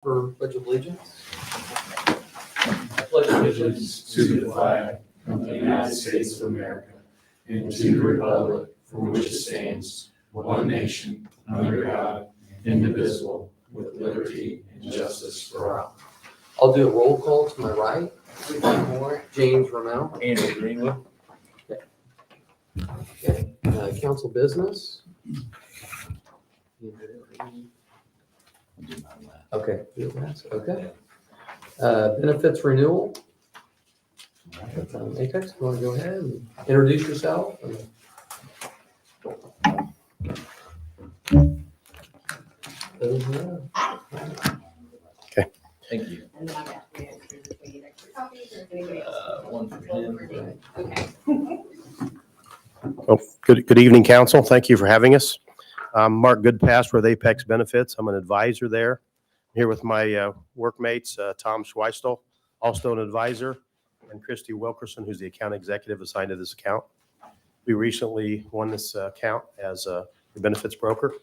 For Pledge of Allegiance. I pledge allegiance to the flag of the United States of America and to the republic for which it stands, one nation, under God, indivisible, with liberty and justice for all. I'll do a roll call to my right. James Ramel. Andrew Greenwood. Okay. Council business. Okay. Okay. Benefits renewal. Apex, you want to go ahead and introduce yourself? Thank you. One for him. Okay. Oh, good evening, council. Thank you for having us. I'm Mark Goodpass with Apex Benefits. I'm an advisor there. I'm here with my workmates, Tom Schweistel, also an advisor, and Christy Wilkerson, who's the account executive assigned to this account. We recently won this account as a benefits broker.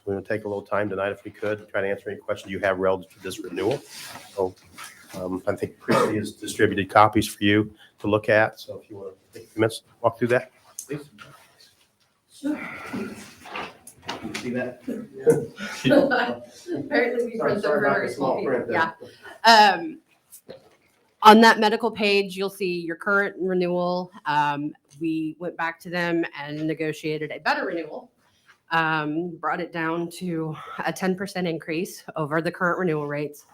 We're going to take a little time tonight, if we could, try to answer any questions you have relative to this renewal. So I think Christy has distributed copies for you to look at. So if you want to take a few minutes, to walk through that, please. Sure. You see that? Apparently we print them for very small people. print there. Yeah. On that medical page, you'll see your current renewal. We went back to them and negotiated a better renewal. Brought it down to a 10% increase over the current renewal rates.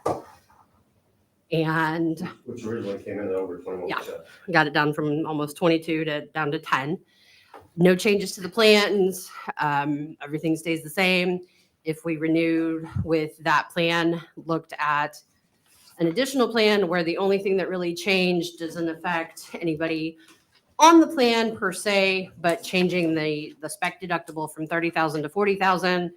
And Which originally came in at over 21%. Yeah. got it down from almost 22 to down to 10. No changes to the plans. Everything stays the same. If we renewed with that plan, looked at an additional plan where the only thing that really changed doesn't affect anybody on the plan per se, but changing the spec deductible from 30,000 to 40,000,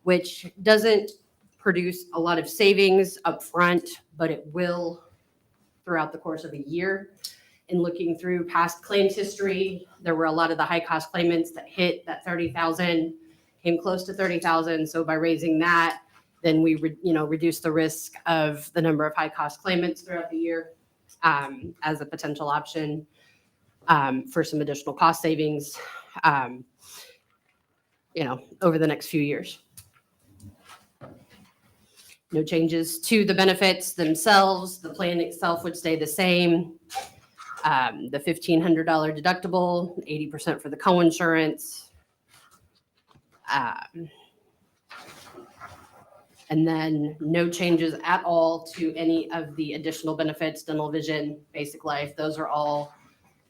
which doesn't produce a lot of savings up front, but it will throughout the course of a year. In looking through past claims history, there were a lot of the high cost claimants that hit that 30,000, came close to 30,000. So by raising that, then we reduce the risk of the number of high cost claimants throughout the year as a potential option for some additional cost savings, over the next few years. No changes to the benefits themselves. The plan itself would stay the same. The $1,500 deductible, 80% for the co-insurance. And then no changes at all to any of the additional benefits, dental, vision, basic life. Those are all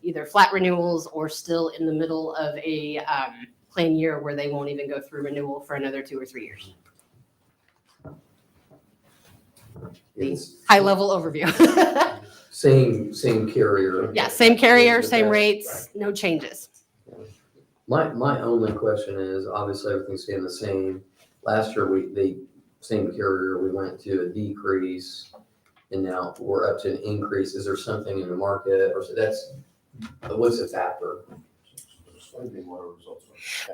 either flat renewals or still in the middle of a plan year where they won't even go through renewal for another 2 or 3 years. The high level overview. Same carrier. Yeah, same carrier, same rates, no changes. My only question is, obviously everything's staying the same. Last year, same carrier, we went to a decrease and now we're up to an increase. Is there something in the market or what's the factor?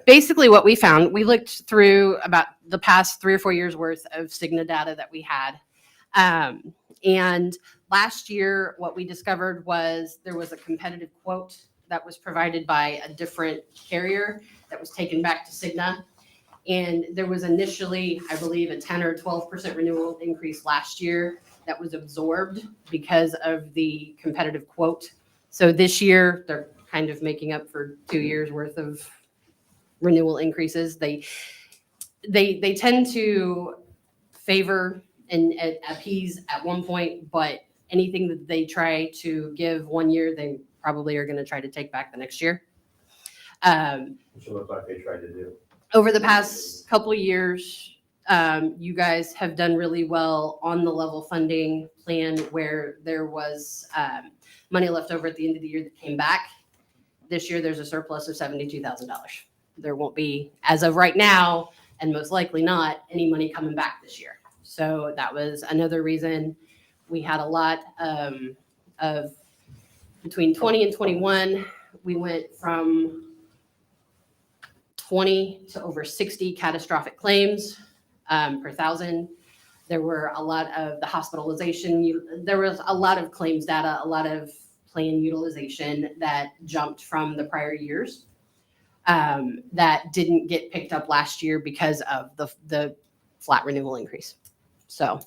Basically what we found, we looked through about the past 3 or 4 years worth of Cigna data that we had. And last year, what we discovered was there was a competitive quote that was provided by a different carrier that was taken back to Cigna. And there was initially, I believe, a 10 or 12% renewal increase last year that was absorbed because of the competitive quote. So this year, they're kind of making up for 2 years worth of renewal increases. They tend to favor and appease at one point, but anything that they try to give 1 year, they probably are going to try to take back the next year. Which it looked like they tried to do. Over the past couple of years, you guys have done really well on the level funding plan where there was money left over at the end of the year that came back. This year, there's a surplus of $72,000. There won't be, as of right now, and most likely not, any money coming back this year. So that was another reason we had a lot of between 20 and 21, we went from 20 to over 60 catastrophic claims per thousand. There were a lot of the hospitalization, there was a lot of claims data, a lot of plan utilization that jumped from the prior years that didn't get picked up last year because of the flat renewal increase. So,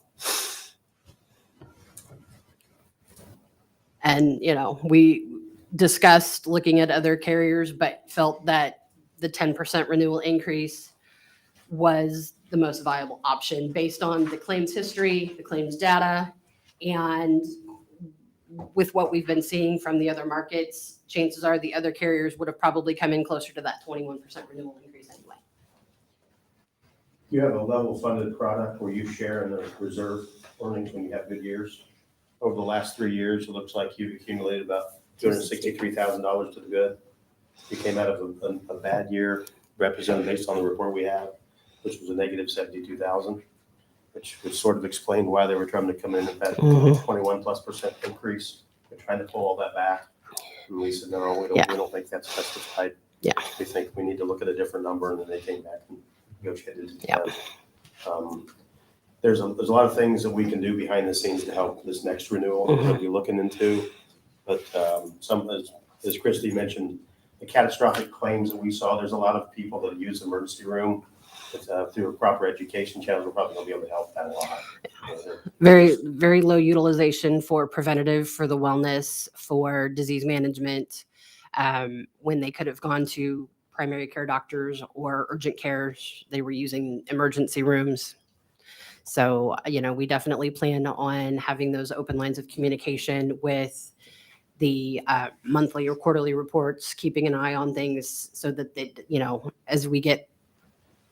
and, you know, we discussed looking at other carriers, but felt that the 10% renewal increase was the most viable option based on the claims history, the claims data, and with what we've been seeing from the other markets, chances are the other carriers would have probably come in closer to that 21% renewal increase anyway. You have a level funded product where you share in the reserve earnings when you have good years. Over the last 3 years, it looks like you've accumulated about $263,000 to the good. You came out of a bad year, represented based on the report we have, which was a negative 72,000, which sort of explained why they were trying to come in at that 21+% increase. They're trying to pull all that back. And we said, no, we don't think that's justified. Yeah. We think we need to look at a different number, and then they came back and negotiated it. Yeah. There's a lot of things that we can do behind the scenes to help this next renewal that we're looking into. But some, as Christy mentioned, the catastrophic claims that we saw, there's a lot of people that use the emergency room. But, through proper education channels, we're probably going to be able to help that a lot. Very, very low utilization for preventative, for the wellness, for disease management, when they could have gone to primary care doctors or urgent care, they were using emergency rooms. So, you know, we definitely plan on having those open lines of communication with the monthly or quarterly reports, keeping an eye on things so that they, you know, as we get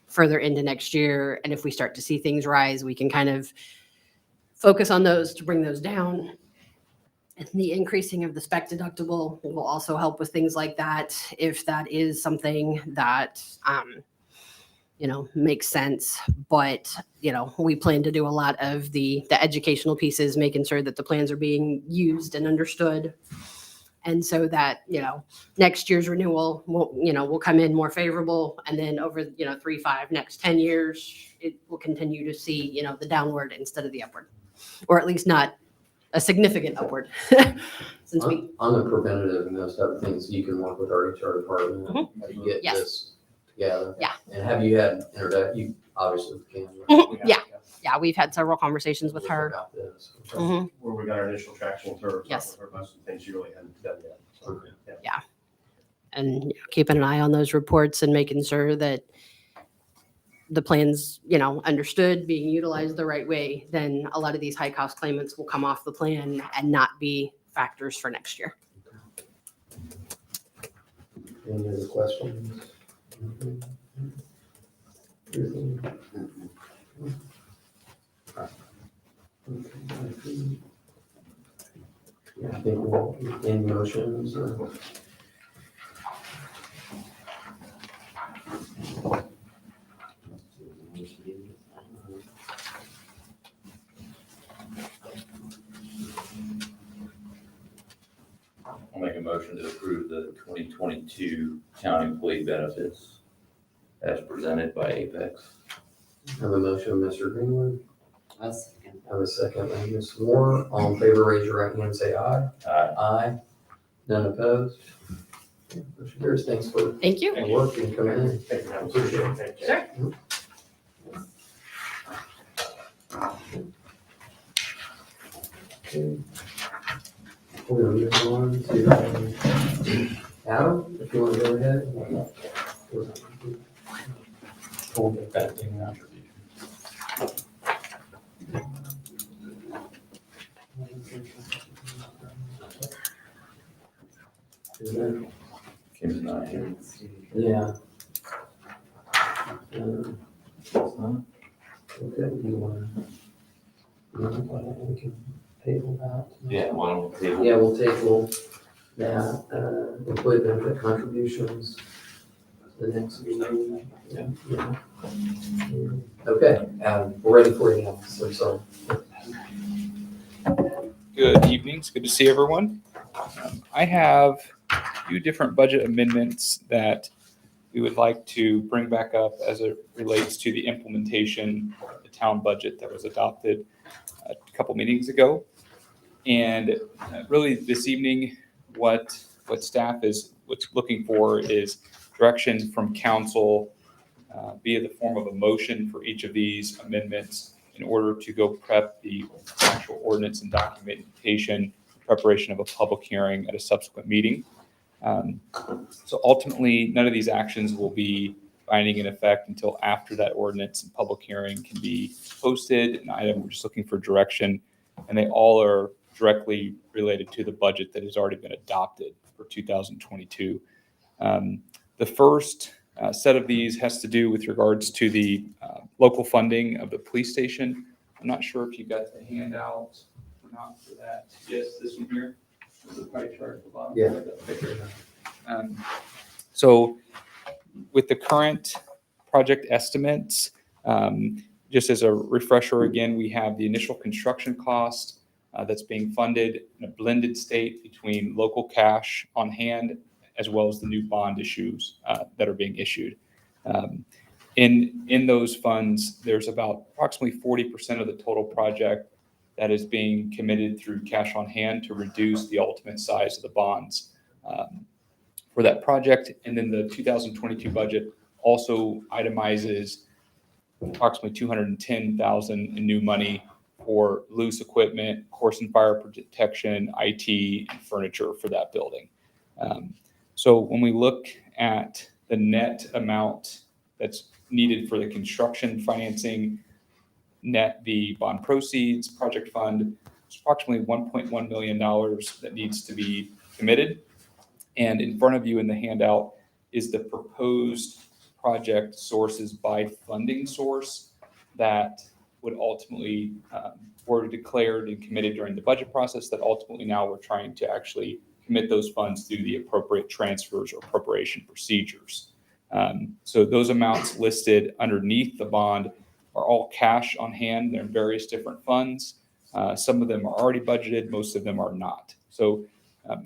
further into next year, and if we start to see things rise, we can kind of focus on those to bring those down. And the increasing of the spec deductible will also help with things like that, if that is something that, you know, makes sense. But, you know, we plan to do a lot of the educational pieces, making sure that the plans are being used and understood. And so that, you know, next year's renewal will come in more favorable. And then over, 3, 5, next 10 years, it will continue to see, the downward instead of the upward, or at least not a significant upward. Since we, On the preventative and those type of things, you can work with our HR department to get Yes. this together. Yeah. And have you had you obviously can. Yeah, we've had several conversations with her. About this. Mhm. Where we got our initial traction with her. Yes. Her about some things she really hadn't done yet. So, Okay. yeah. And keeping an eye on those reports and making sure that the plan's, understood, being utilized the right way, then a lot of these high cost claimants will come off the plan and not be factors for next year. Any other questions? Yeah, I think we'll, any motions? I'll make a motion to approve the 2022 town employee benefits as presented by Apex. Have a motion, Mr. Greenwood. I'll second. Have a second, by Ms. Moore. All in favor, raise your right hand and say aye. Aye. Aye. None opposed? Okay, motion carries. Thanks for Thank you. the work and coming in. Thank you. I appreciate it. Thank you. Sure. Okay. We're gonna move on to Adam, if you want to go ahead. Full effective contribution. Kim's not here. Yeah. Okay, you want we can table that? Yeah, why don't we table? Yeah, we'll table that, employee benefit contributions to the next meeting. Yeah. Okay, we're ready for you now, so. Good evening. It's good to see everyone. I have a few different budget amendments that we would like to bring back up as it relates to the implementation of the town budget that was adopted a couple meetings ago. And really this evening, what staff is what's looking for is direction from council via the form of a motion for each of these amendments in order to go prep the actual ordinance and documentation, preparation of a public hearing at a subsequent meeting. So ultimately, none of these actions will be binding in effect until after that ordinance and public hearing can be posted. An item, we're just looking for direction, and they all are directly related to the budget that has already been adopted for 2022. The first set of these has to do with regards to the local funding of the police station. I'm not sure if you got the handout or not for that. Yes, this one here. The pie chart at the bottom. Yeah. So with the current project estimates, just as a refresher again, we have the initial construction cost that's being funded in a blended state between local cash on hand as well as the new bond issues that are being issued. In those funds, there's about approximately 40% of the total project that is being committed through cash on hand to reduce the ultimate size of the bonds for that project. And then the 2022 budget also itemizes approximately $210,000 in new money for loose equipment, course and fire protection, IT, and furniture for that building. So when we look at the net amount that's needed for the construction financing, net the bond proceeds, project fund, it's approximately $1.1 million that needs to be committed. And in front of you in the handout is the proposed project sources by funding source that would ultimately were declared and committed during the budget process that ultimately now we're trying to actually commit those funds through the appropriate transfers or appropriation procedures. So those amounts listed underneath the bond are all cash on hand. They're in various different funds. Some of them are already budgeted. Most of them are not. So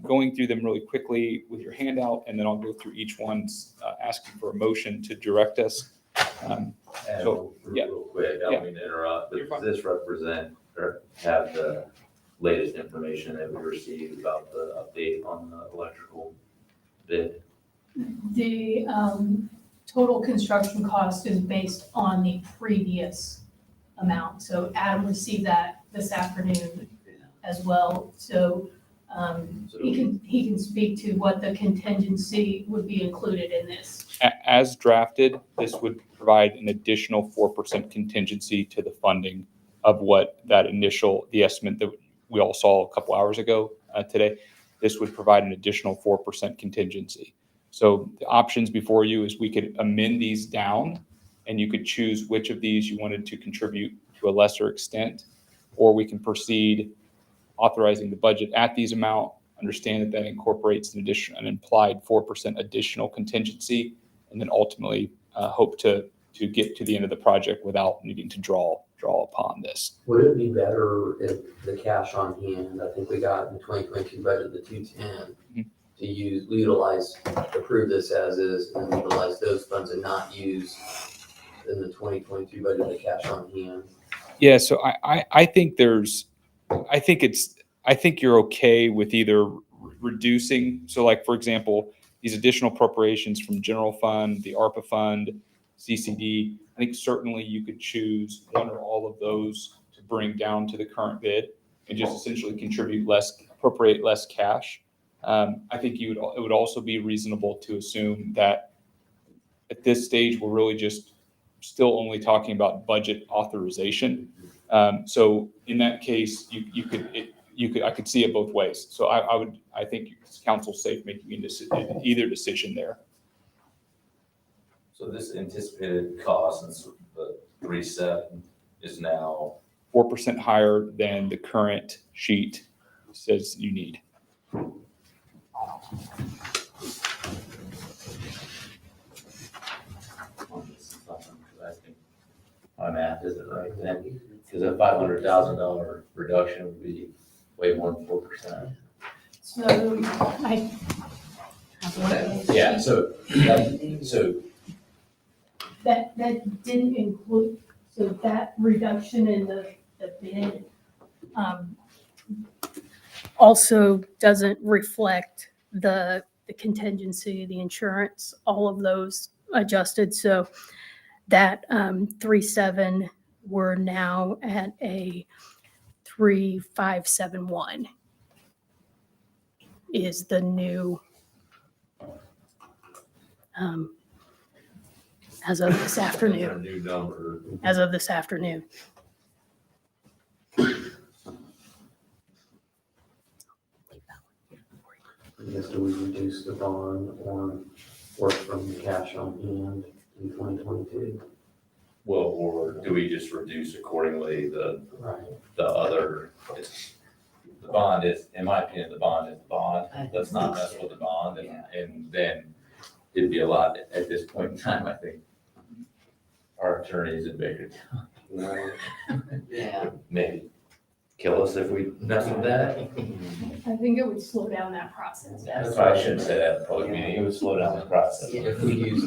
going through them really quickly with your handout, and then I'll go through each one asking for a motion to direct us. So, yeah. Real quick, I Yeah. don't mean to interrupt, You're but fine. does this represent or have the latest information that we received about the update on the electrical bid? The total construction cost is based on the previous amount. So Adam received that this afternoon as well. So he can speak to what the contingency would be included in this. As drafted, this would provide an additional 4% contingency to the funding of what that the estimate that we all saw a couple hours ago today. This would provide an additional 4% contingency. So the options before you is we could amend these down and you could choose which of these you wanted to contribute to a lesser extent, or we can proceed authorizing the budget at these amount, understand that that incorporates an implied 4% additional contingency, and then ultimately hope to get to the end of the project without needing to draw upon this. Would it be better if the cash on hand, I think we got in the 2022 budget, the 210, to utilize, approve this as is, and utilize those funds and not use in the 2022 budget the cash on hand? Yeah, so I think you're okay with either reducing, so like, for example, these additional appropriations from general fund, the ARPA fund, CCD, I think certainly you could choose one or all of those to bring down to the current bid and just essentially appropriate less cash. I think it would also be reasonable to assume that at this stage, we're really just still only talking about budget authorization. So in that case, I could see it both ways. So I think council's safe making either decision there. So this anticipated cost, since the reset is now 4% higher than the current sheet says you need. my math isn't right then, because a $500,000 reduction would be way more than 4%. So I Yeah, so, so That didn't include, so that reduction in the bid also doesn't reflect the contingency, the insurance, all of those adjusted. So that 3.7, we're now at a 3.571 is the new as of this afternoon. A new number. As of this afternoon. I guess do we reduce the bond or work from cash on hand in 2022? well, or do we just reduce accordingly Right. the other? The bond is, in my opinion, the bond is the bond. Let's not mess with the bond, and then it'd be a lot, at this point in time, I think. Our attorneys in Baker Yeah. maybe kill us if we mess with that. I think it would slow down that process. That's why I shouldn't say that in a public meeting, it would slow down the process. If we use,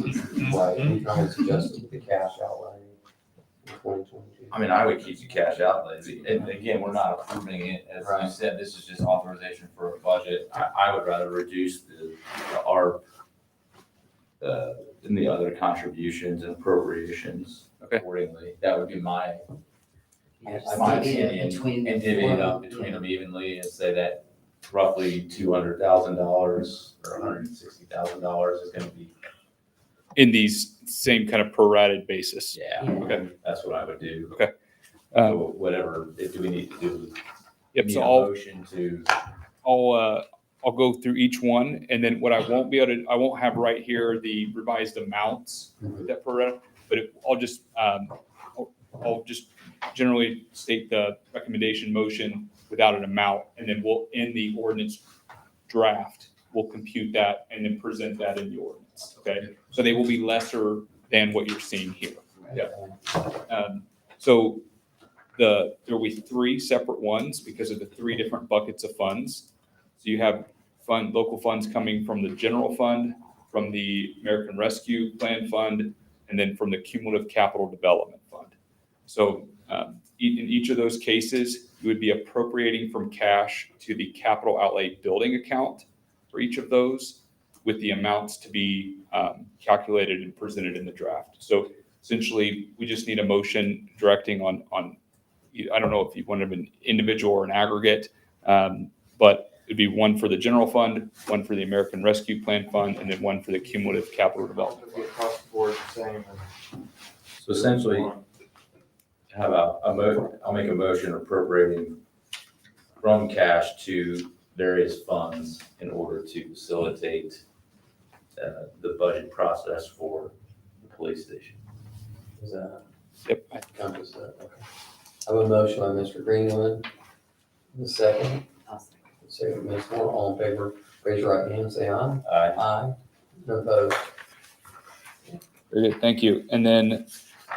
like, we try and suggest it with the cash outlay in 2022. I mean, I would keep the cash outlays, and again, we're not approving it, as you Right. said, this is just authorization for a budget. I would rather reduce our, in the other contributions and appropriations Okay. accordingly. That would be my Divvy it opinion, between and the divvy it four. up between them evenly and say that roughly $200,000 or $160,000 is gonna be, In these same kind of prorated basis. yeah, Okay. that's what I would do. Uh, So whatever, do we need to do? Yep, Need so a I'll, motion to, I'll go through each one, and then what I won't be able to, I won't have right here the revised amounts that per, but I'll just, I'll just generally state the recommendation motion without an amount, and then we'll, in the ordinance draft, we'll compute that and then present that in the ordinance, okay? So they will be lesser than what you're seeing here. So there will be three separate ones because of the three different buckets of funds. So you have local funds coming from the general fund, from the American Rescue Plan Fund, and then from the Cumulative Capital Development Fund. So in each of those cases, you would be appropriating from cash to the capital outlay building account for each of those, with the amounts to be calculated and presented in the draft. So essentially, we just need a motion directing on, I don't know if you want an individual or an aggregate, but it'd be one for the general fund, one for the American Rescue Plan Fund, and then one for the Cumulative Capital Development Fund. Across the board, the same. so essentially, how about I'll make a motion appropriating from cash to various funds in order to facilitate the budget process for the police station. Is that Yep. encompass that? Okay. I have a motion by Mr. Greenwood. The second, I'll second. second by Ms. Moore, all in favor, raise your right hand, and say aye. Aye. Aye. None opposed. Very good, thank you. And then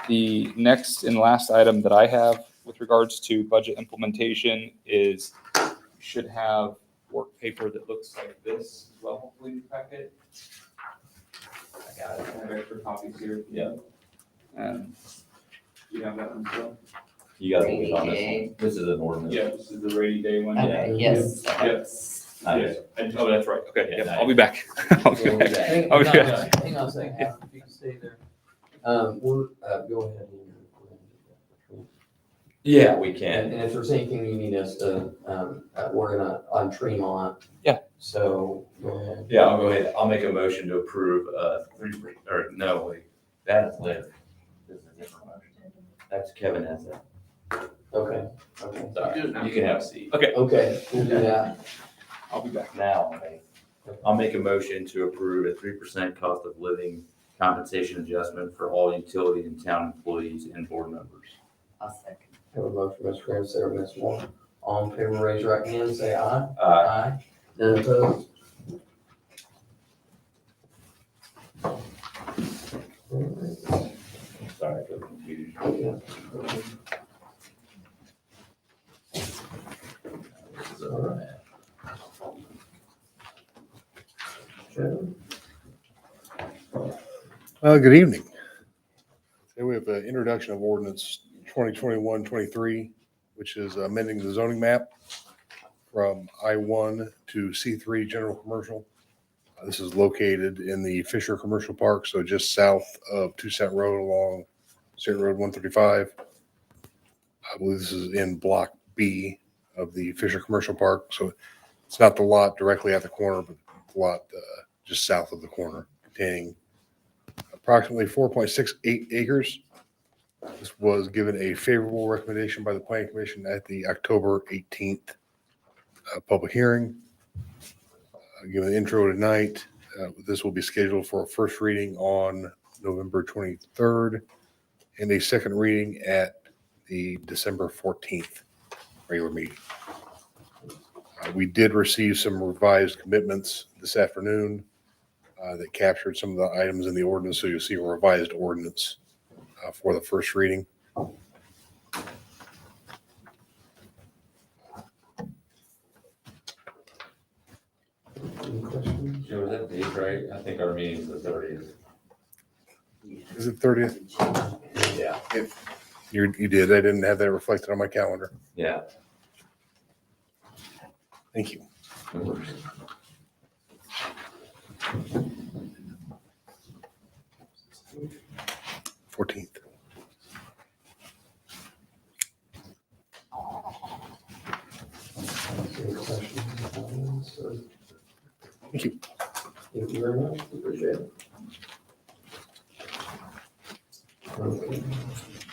the next and last item that I have with regards to budget implementation is you should have work paper that looks like this as well, hopefully in your packet. I got it, I have extra copies here. Yeah. You have that one still? You got to on this one. This is an ordinance. Yeah, this is the rainy day one. Okay, yes. Yes. Nice. Oh, that's right, okay, Yeah, yeah, I'll be back. I'll be back. Hang Okay. hang on a second, Adam, if you can stay there. We're, go ahead. Yeah, we And can. if there's anything you need us to, we're gonna, on Tremont. Yeah. So, go ahead. Yeah, I'll go ahead. I'll make a motion to approve, no, wait, that is Liv. This is a different motion. That's Kevin has that. Okay, okay. Sorry, you can have a seat. Okay, we'll do that. I'll be back. Now, I'll make a motion to approve a 3% cost of living compensation adjustment for all utility and town employees and board members. I'll second. Have a motion, Mr. Graham, second, Ms. Moore. All in favor, raise your right hand, and say aye. Aye. None opposed? Sorry for the confusion. This is all right. Joe? Good evening. Today we have an introduction of ordinance 2021-23, which is amending the zoning map from I-1 to C3 General Commercial. This is located in the Fisher Commercial Park, so just south of Two Cent Road along State Road 135. I believe this is in Block B of the Fisher Commercial Park, so it's not the lot directly at the corner, but the lot just south of the corner, containing approximately 4.68 acres. This was given a favorable recommendation by the Planning Commission at the October 18th public hearing. Given the intro tonight, this will be scheduled for a first reading on November 23rd and a second reading at the December 14th regular meeting. We did receive some revised commitments this afternoon that captured some of the items in the ordinance, so you'll see a revised ordinance for the first reading. Any questions? Joe, is that date right? I think our meeting's the 30th. Is it 30th? Yeah. You did. I didn't have that reflected on my calendar. Yeah. Thank you. No worries. 14th. Any questions? Comments, or- Thank you. Thank you very much. Appreciate it. Okay.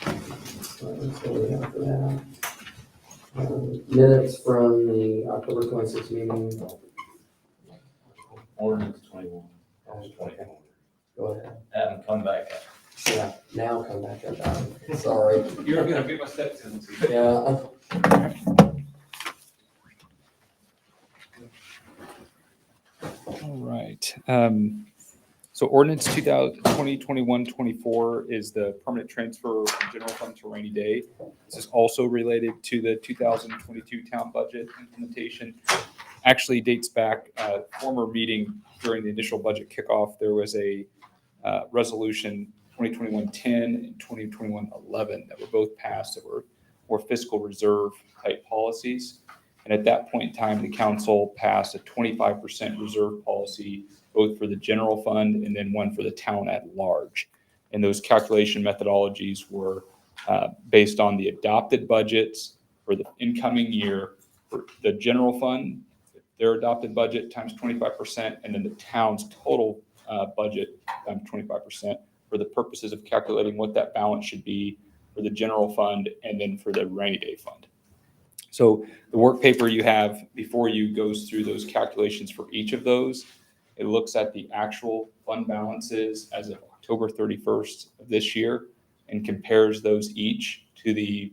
That's all we have for that. Minutes from the October 26th meeting. Ordinance 21. Go ahead. Adam, come back. Yeah, now come back up. Adam. Sorry. You're gonna be my stepson. Yeah. All right. So ordinance 2021-24 is the permanent transfer from general fund to rainy day. This is also related to the 2022 town budget implementation. Actually dates back, former meeting during the initial budget kickoff, there was a resolution 2021-10 and 2021-11 that were both passed that were more fiscal reserve type policies. And at that point in time, the council passed a 25% reserve policy, both for the general fund and then one for the town at large. And those calculation methodologies were based on the adopted budgets for the incoming year for the general fund, their adopted budget times 25%, and then the town's total budget times 25% for the purposes of calculating what that balance should be for the general fund and then for the rainy day fund. So the work paper you have before you goes through those calculations for each of those. It looks at the actual fund balances as of October 31st of this year and compares those each to the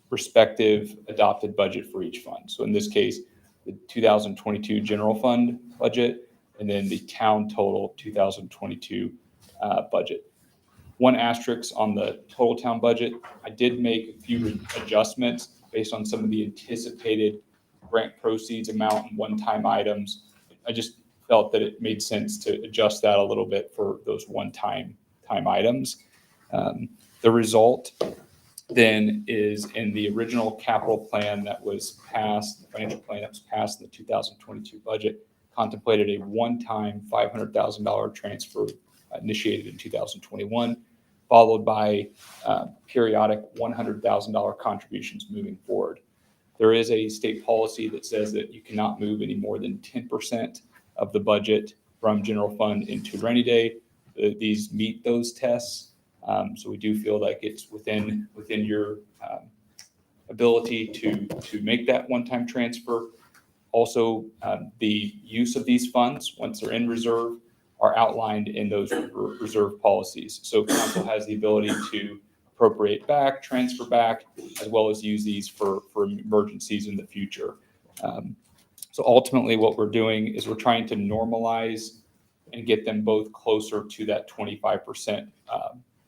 respective adopted budget for each fund. So in this case, the 2022 general fund budget and then the town total 2022 budget. One asterisk on the total town budget, I did make a few adjustments based on some of the anticipated grant proceeds amount and one-time items. I just felt that it made sense to adjust that a little bit for those one-time items. The result then is in the original capital plan that was passed, the financial plan that was passed in the 2022 budget, contemplated a one-time $500,000 transfer initiated in 2021, followed by periodic $100,000 contributions moving forward. There is a state policy that says that you cannot move any more than 10% of the budget from general fund into rainy day. These meet those tests. So we do feel like it's within your ability to make that one-time transfer. Also, the use of these funds, once they're in reserve, are outlined in those reserve policies. So council has the ability to appropriate back, transfer back, as well as use these for emergencies in the future. So ultimately what we're doing is we're trying to normalize and get them both closer to that 25%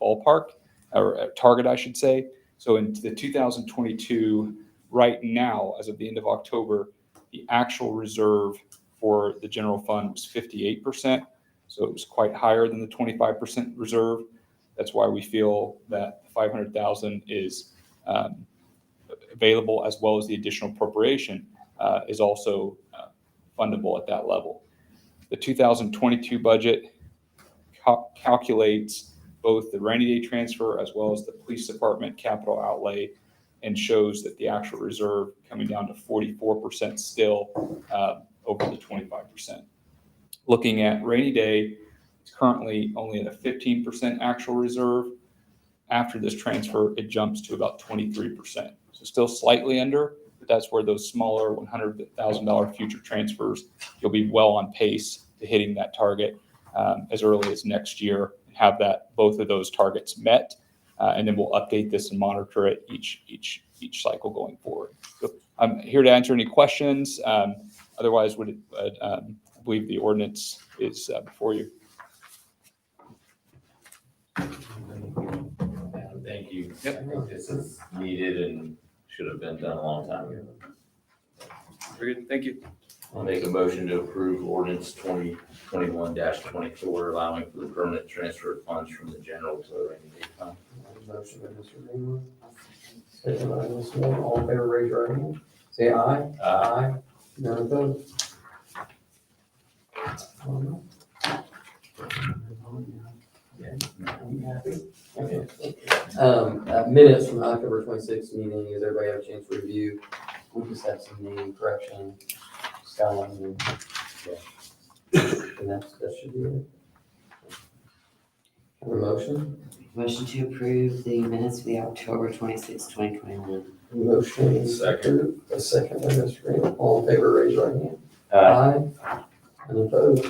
ballpark or target, I should say. So in the 2022, right now, as of the end of October, the actual reserve for the general fund was 58%. So it was quite higher than the 25% reserve. That's why we feel that 500,000 is available, as well as the additional appropriation is also fundable at that level. The 2022 budget calculates both the rainy day transfer as well as the police department capital outlay, and shows that the actual reserve coming down to 44% still over the 25%. Looking at rainy day, it's currently only at a 15% actual reserve. After this transfer, it jumps to about 23%. So still slightly under, but that's where those smaller $100,000 future transfers, you'll be well on pace to hitting that target as early as next year, and have that both of those targets met. And then we'll update this and monitor it each cycle going forward. So I'm here to answer any questions. Otherwise, I believe the ordinance is before you. Thank you. I think this is needed and should have been done a long time ago. Very good. Thank you. I'll make a motion to approve ordinance 2021-24, allowing for the permanent transfer of funds from the general to the rainy day fund. Motion by Mr. Greenwood, second by Ms. Moore. All in favor, raise your right hand. Say aye. Aye. None opposed. Okay. Minutes from the October 26th meeting, does everybody have a chance to review? We just have some name correction, spelling, and that should be it. Have a motion? Motion to approve the minutes for the October 26, 2021. Motion. Second. A second by Mr. Green. All in favor, raise your right hand. Aye. Any opposed?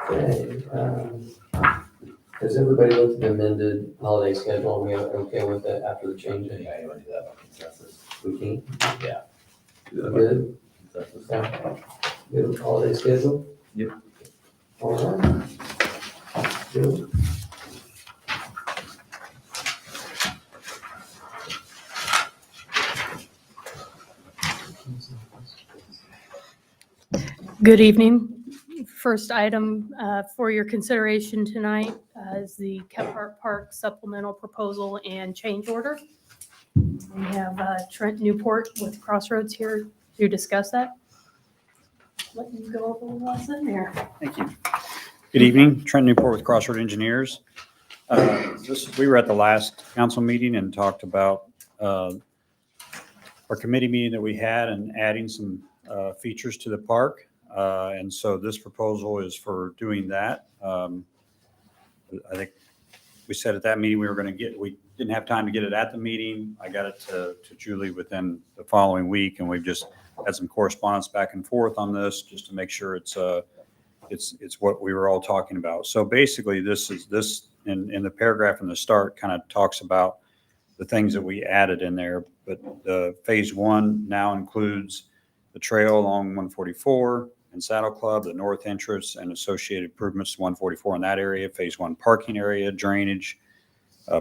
Okay, has everybody looked at the amended holiday schedule? Are we okay with it after the change? Yeah, you want to do that by consensus? We can? Yeah. Good? Consensus. Yeah. Good with holiday schedule? Yep. All right. Good. Good evening. First item for your consideration tonight is the Kephart Park supplemental proposal and change order. We have Trent Newport with Crossroads here to discuss that. Let you go over what's in there. Thank you. Good evening, Trent Newport with Crossroad Engineers. We were at the last council meeting and talked about our committee meeting that we had and adding some features to the park. And so this proposal is for doing that. I think we said at that meeting we didn't have time to get it at the meeting. I got it to Julie within the following week, and we've just had some correspondence back and forth on this just to make sure it's what we were all talking about. So basically this in the paragraph in the start kind of talks about the things that we added in there, but the phase one now includes the trail along 144 and Saddle Club, the north entrance and associated improvements to 144 in that area, phase one parking area, drainage,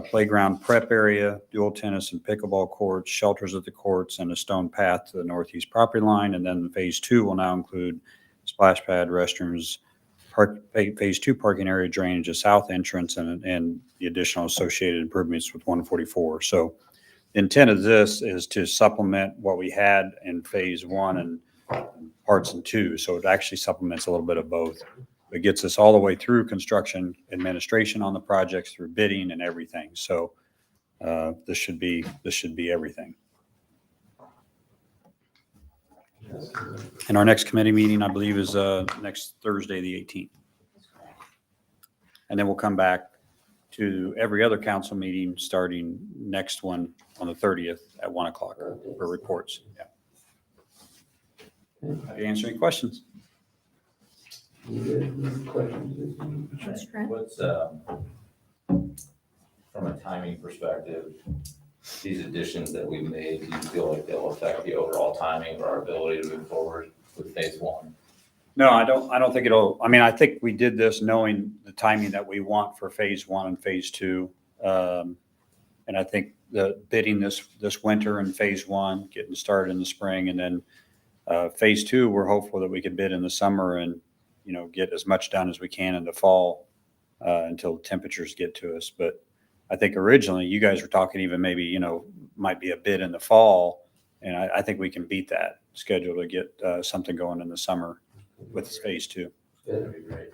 playground prep area, dual tennis and pickleball courts, shelters at the courts, and a stone path to the northeast property line. And then phase two will now include splash pad, restrooms, phase two parking area, drainage, a south entrance, and the additional associated improvements with 144. So the intent of this is to supplement what we had in phase one and parts and two. So it actually supplements a little bit of both. It gets us all the way through construction administration on the projects, through bidding and everything. So this should be everything. And our next committee meeting, I believe, is next Thursday, the 18th. And then we'll come back to every other council meeting starting next one on the 30th at 1 o'clock for reports. Yeah. Have you answered any questions? You good? Questions? Thanks, Trent. What's, from a timing perspective, these additions that we've made, do you feel like they'll affect the overall timing of our ability to move forward with phase one? No, I don't think it'll. I mean, I think we did this knowing the timing that we want for phase one and phase two. And I think the bidding this winter in phase one, getting started in the spring, and then phase two, we're hopeful that we could bid in the summer and get as much done as we can in the fall until temperatures get to us. But I think originally you guys were talking even maybe, might be a bid in the fall. And I think we can beat that schedule to get something going in the summer with phase 2. Good, That'd be great.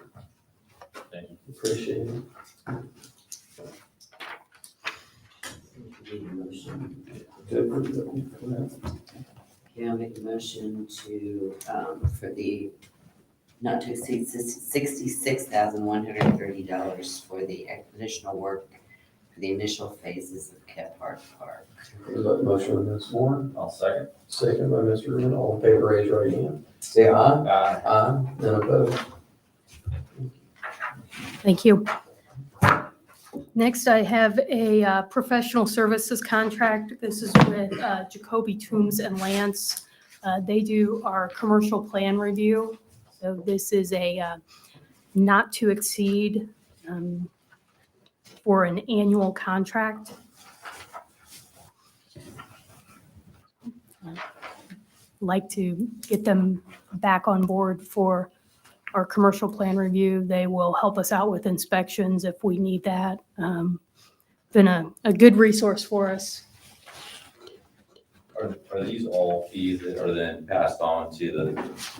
Thank you. appreciate it. Need a motion. Good. Yeah, I'll make a motion to, for the not to exceed $66,130 for the additional work for the initial phases of Kephart Park. Motion by Ms. Moore, I'll second. second by Mr. Green. All in favor, raise your right hand. Say aye. Aye. Aye. None opposed. Thank you. Next, I have a professional services contract. This is with Jacoby Toombs and Lance. They do our commercial plan review. So this is a not to exceed for an annual contract. Like to get them back on board for our commercial plan review. They will help us out with inspections if we need that. Been a good resource for us. Are these all fees that are then passed on to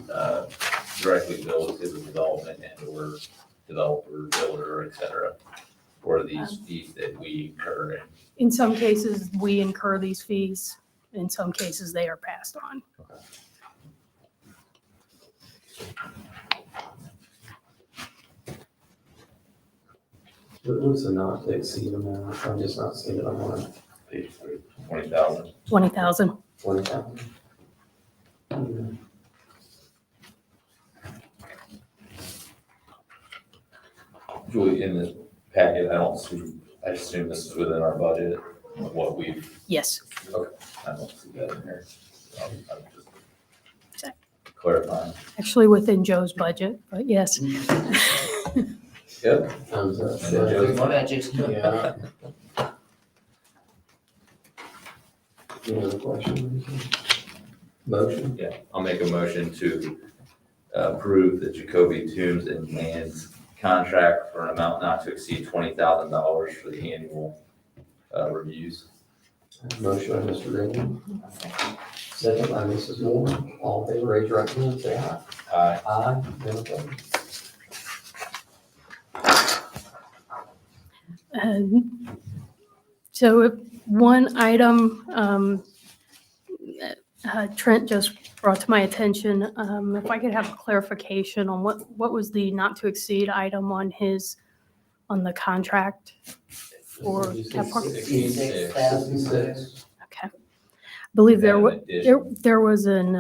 the, directly billed to the development and or developer, builder, et cetera? Or are these fees that we incur? In some cases, we incur these fees. In some cases, they are passed on. What's the not to exceed amount? I'm just not seeing it on one. 20,000. 20,000. 20,000. Julie, in this packet, I don't see, I assume this is within our budget, what we've, Yes. I don't see that in here. I'm just Check. clarifying. Actually within Joe's budget, but yes. Yep. Thumbs up. And then Joe's money. Budget. Yeah. Any other questions? Motion? Yeah, I'll make a motion to approve the Jacoby Toombs and Lands contract for an amount not to exceed $20,000 for the annual reviews. Motion by Mr. Green, second by Mrs. Moore. All in favor, raise your right hand, say aye. Aye. Aye. None opposed. So if one item Trent just brought to my attention, if I could have a clarification on what was the not to exceed item on the contract for Kephart Park? 66. Okay. I believe there And was, in addition- there was an,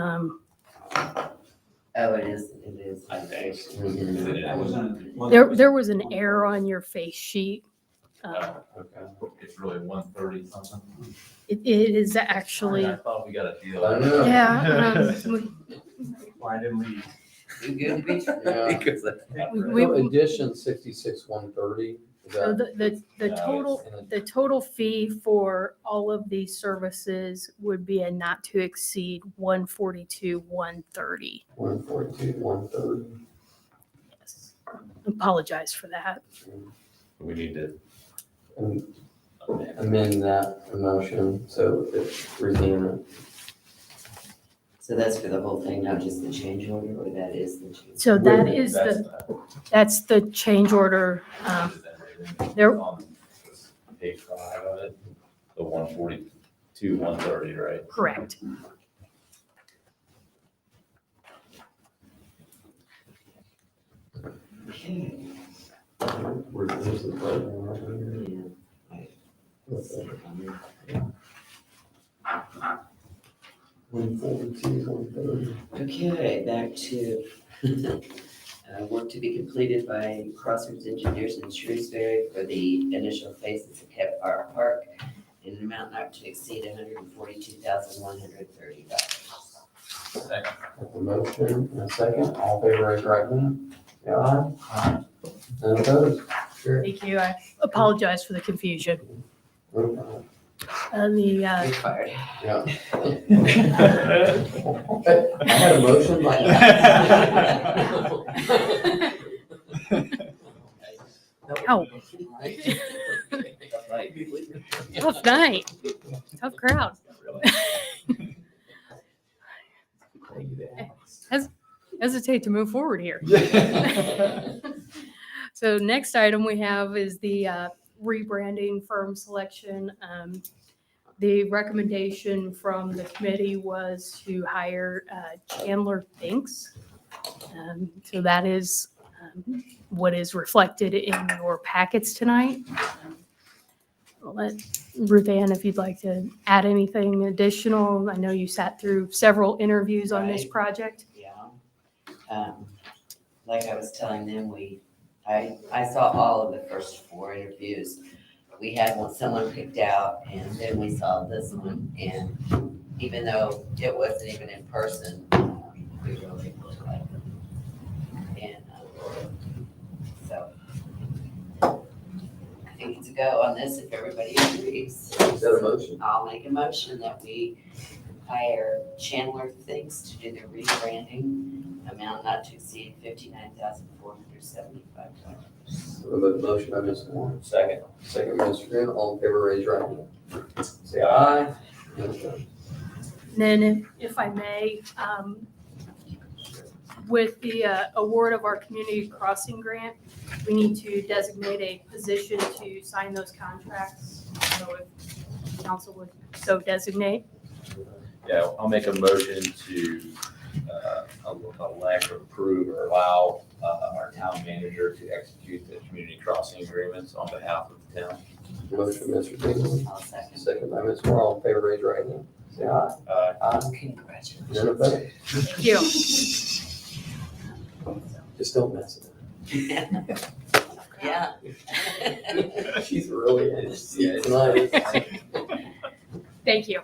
Oh, it is. I think. there was an error on your face sheet. Okay. It's really 130 something. It is actually, I thought we got a deal. I know. yeah. Why didn't we? You good to be? Yeah. Because we- So addition 66,130. Is So that? the total, the total fee for all of these services would be a not to exceed 142,130. 142, 130. Yes. Apologize for that. we need to And amend. amend that motion, so it's redeeming. So that's for the whole thing, not just the change order, or that is the change? So that is that's the change order. there- On page 5 of it, the 142, 130, right? Correct. Okay. Where's the program right here? Yeah. What's that? 142, 130. Okay, back to work to be completed by Crossroads Engineers in Shrewsbury for the initial phases of Kephart Park in an amount not to exceed $142,130. Second. Got the motion and a second. All in favor, raise your right hand. Say aye. Aye. None opposed? Sure. Thank you. I apologize for the confusion. No problem. You're fired. Yeah. I had a motion like Ow. Right. Tough night. Tough crowd. Hesitate to move forward here. So next item we have is the rebranding firm selection. The recommendation from the committee was to hire Chandler Finks. So that is what is reflected in your packets tonight. I'll let Ruth Ann, if you'd like to add anything additional. I know you sat through several interviews on this Right. project. Yeah. Like I was telling them, I saw all of the first 4 interviews. We had someone picked out, and then we saw this one, and even though it wasn't even in person, we really liked them. And so I think it's a go on this if everybody agrees. Is that a motion? I'll make a motion that we hire Chandler Things to do the rebranding, amount not to exceed $59,475. Motion by Ms. Moore, Second. second by Mr. Green, all in favor, raise your right hand. Say aye. Any opposed? And then if I may, with the award of our community crossing grant, we need to designate a position to sign those contracts. So if council would so designate. Yeah, I'll make a motion to elect or approve or allow our town manager to execute the community crossing agreements on behalf of the town. Motion by Mr. King, I'll second. second by Ms. Moore, all in favor, raise your right hand. Say aye. Aye. Congratulations. None opposed? Thank you. Just don't mess it Yeah. up. She's really in it tonight. Thank you.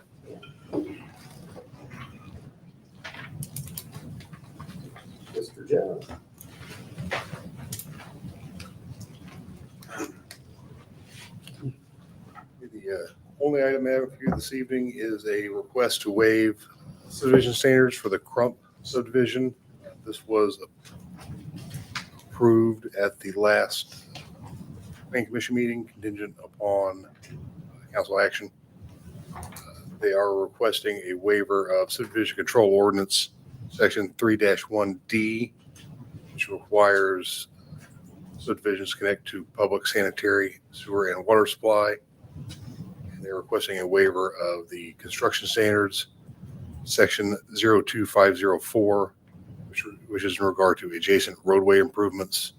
Mr. Jones. The only item I have for you this evening is a request to waive subdivision standards for the Crump subdivision. This was approved at the last planning commission meeting contingent upon council action. They are requesting a waiver of subdivision control ordinance, section 3-1D, which requires subdivisions connect to public sanitary, sewer, and water supply. And they're requesting a waiver of the construction standards, section 02504, which is in regard to adjacent roadway improvements.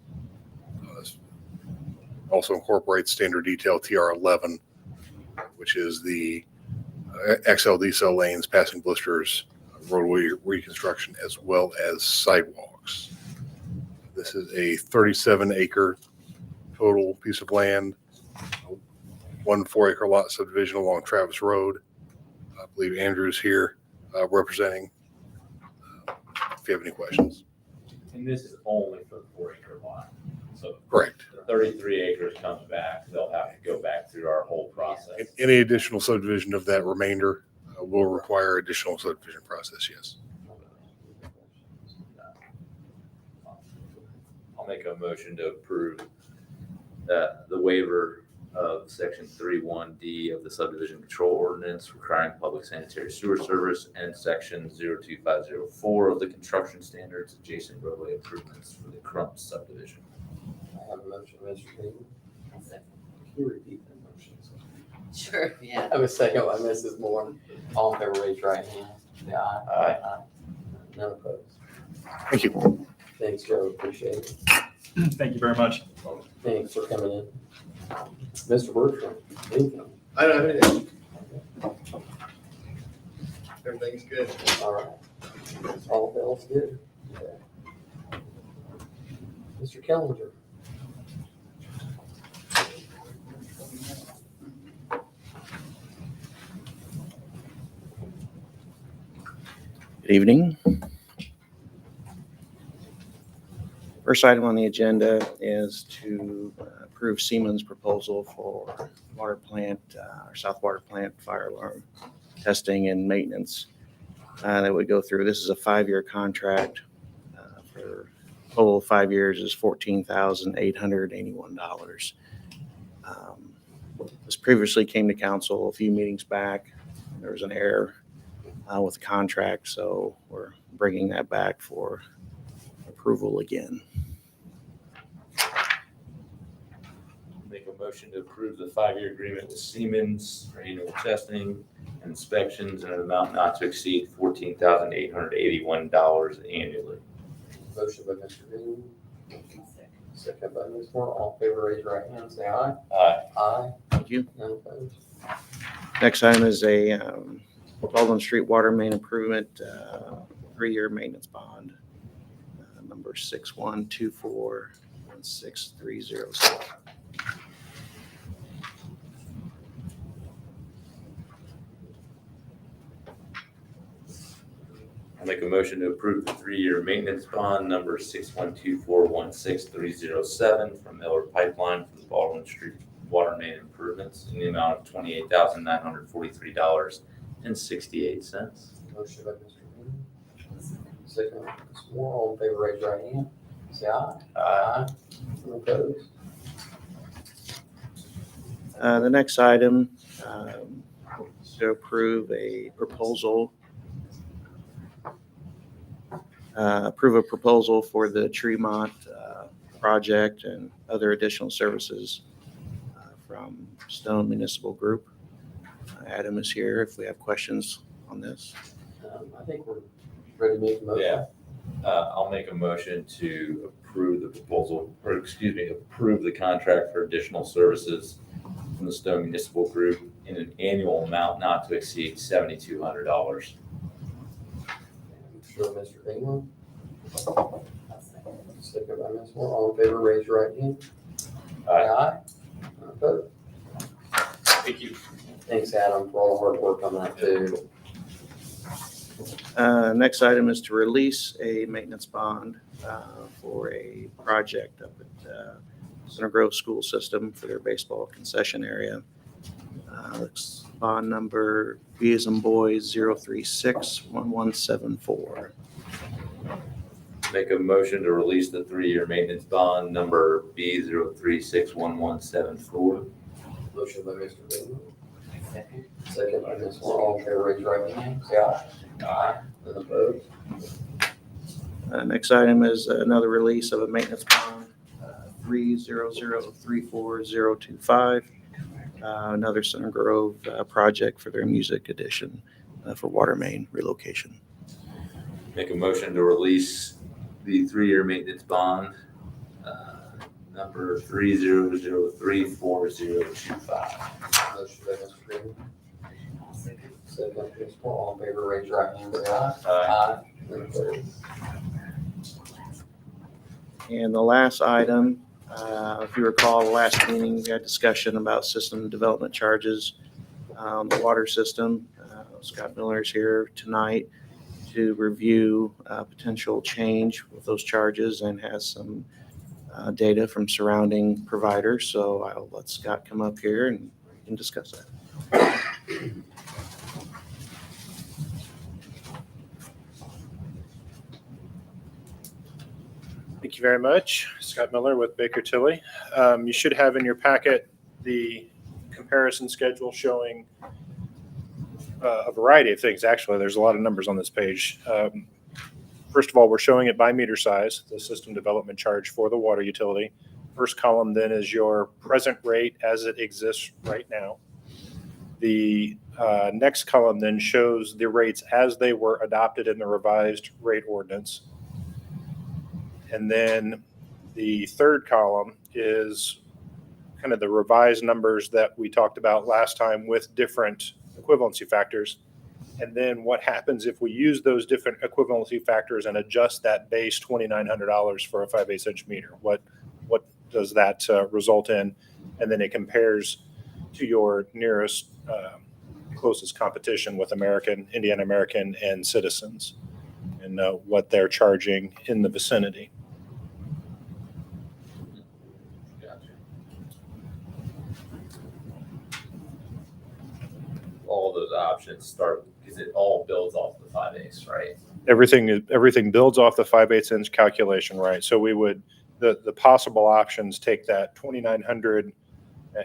Also incorporates standard detail TR 11, which is the XL decel lanes, passing blisters, roadway reconstruction, as well as sidewalks. This is a 37-acre total piece of land, 1 4-acre lot subdivision along Travis Road. I believe Andrew's here representing. If you have any questions. And this is only for the 4-acre lot. So Correct. the 33 acres comes back, they'll have to go back through our whole process. Any additional subdivision of that remainder will require additional subdivision process, yes. I'll make a motion to approve the waiver of section 3-1D of the subdivision control ordinance requiring public sanitary sewer service and section 02504 of the construction standards adjacent roadway improvements for the Crump subdivision. I have a motion, Mr. King. Can you repeat that motion? Sure, yeah. I have a second by Mrs. Moore. All in favor, raise your right hand. Say aye. Aye. None opposed. Thank you. Thanks, Joe. Appreciate it. Thank you very much. Thanks for coming in. Mr. Bertram, anything? I don't have anything. Everything's good. All right. All else good? Okay. Mr. Kellinger. Good evening. First item on the agenda is to approve Siemens' proposal for water plant, our South Water Plant fire alarm testing and maintenance that would go through. This is a 5-year contract for total of 5 years is $14,881. This previously came to council a few meetings back. There was an error with the contract, so we're bringing that back for approval again. Make a motion to approve the 5-year agreement with Siemens for annual testing and inspections in an amount not to exceed $14,881 annually. Motion by Mr. Green, second by Ms. Moore. All in favor, raise your right hand, say aye. Aye. Aye. Thank you. None opposed. Next item is a Baldwin Street water main improvement 3-year maintenance bond, number 61241630. I'll make a motion to approve the 3-year maintenance bond number 612416307 from Miller Pipeline for the Baldwin Street water main improvements in the amount of $28,943.68. Motion by Mr. Green, second by Ms. Moore. All in favor, raise your right hand, say aye. Aye. None opposed. The next item is to approve a proposal for the Tremont project and other additional services from Stone Municipal Group. Adam is here if we have questions on this. I think we're ready to make a motion. Yeah. I'll make a motion to approve the proposal, or approve the contract for additional services from the Stone Municipal Group in an annual amount not to exceed $7,200. Sure, Mr. England. Second by Ms. Moore. All in favor, raise your right hand. Aye. None opposed. Thank you. Thanks, Adam, for all the hard work on that too. Next item is to release a maintenance bond for a project up at Center Grove School System for their baseball concession area. It's bond number B as in boys 0361174. Make a motion to release the 3-year maintenance bond number B0361174. Motion by Mr. England. Second by Ms. Moore. All in favor, raise your right hand. Say aye. Aye. None opposed. Next item is another release of a maintenance bond, 300340025. Another Center Grove project for their music addition for water main relocation. Make a motion to release the 3-year maintenance bond number 300340025. Motion by Mr. Green. Second by Ms. Moore. All in favor, raise your right hand. Say aye. Aye. None opposed. And the last item, if you recall, the last meeting, we had discussion about system development charges on the water system. Scott Miller is here tonight to review potential change with those charges and has some data from surrounding providers. So I'll let Scott come up here and we can discuss that. Thank you very much. Scott Miller with Baker Tilly. You should have in your packet the comparison schedule showing a variety of things. Actually, there's a lot of numbers on this page. First of all, we're showing it by meter size, the system development charge for the water utility. First column then is your present rate as it exists right now. The next column then shows the rates as they were adopted in the revised rate ordinance. And then the third column is kind of the revised numbers that we talked about last time with different equivalency factors. And then what happens if we use those different equivalency factors and adjust that base $2,900 for a 5/8 inch meter? What does that result in? And then it compares to your nearest closest competition with Indiana American and Citizens, and what they're charging in the vicinity. the options start, because it all builds off the 5/8, right? Everything builds off the 5/8 inch calculation, right? So we would, the possible options take that 2,900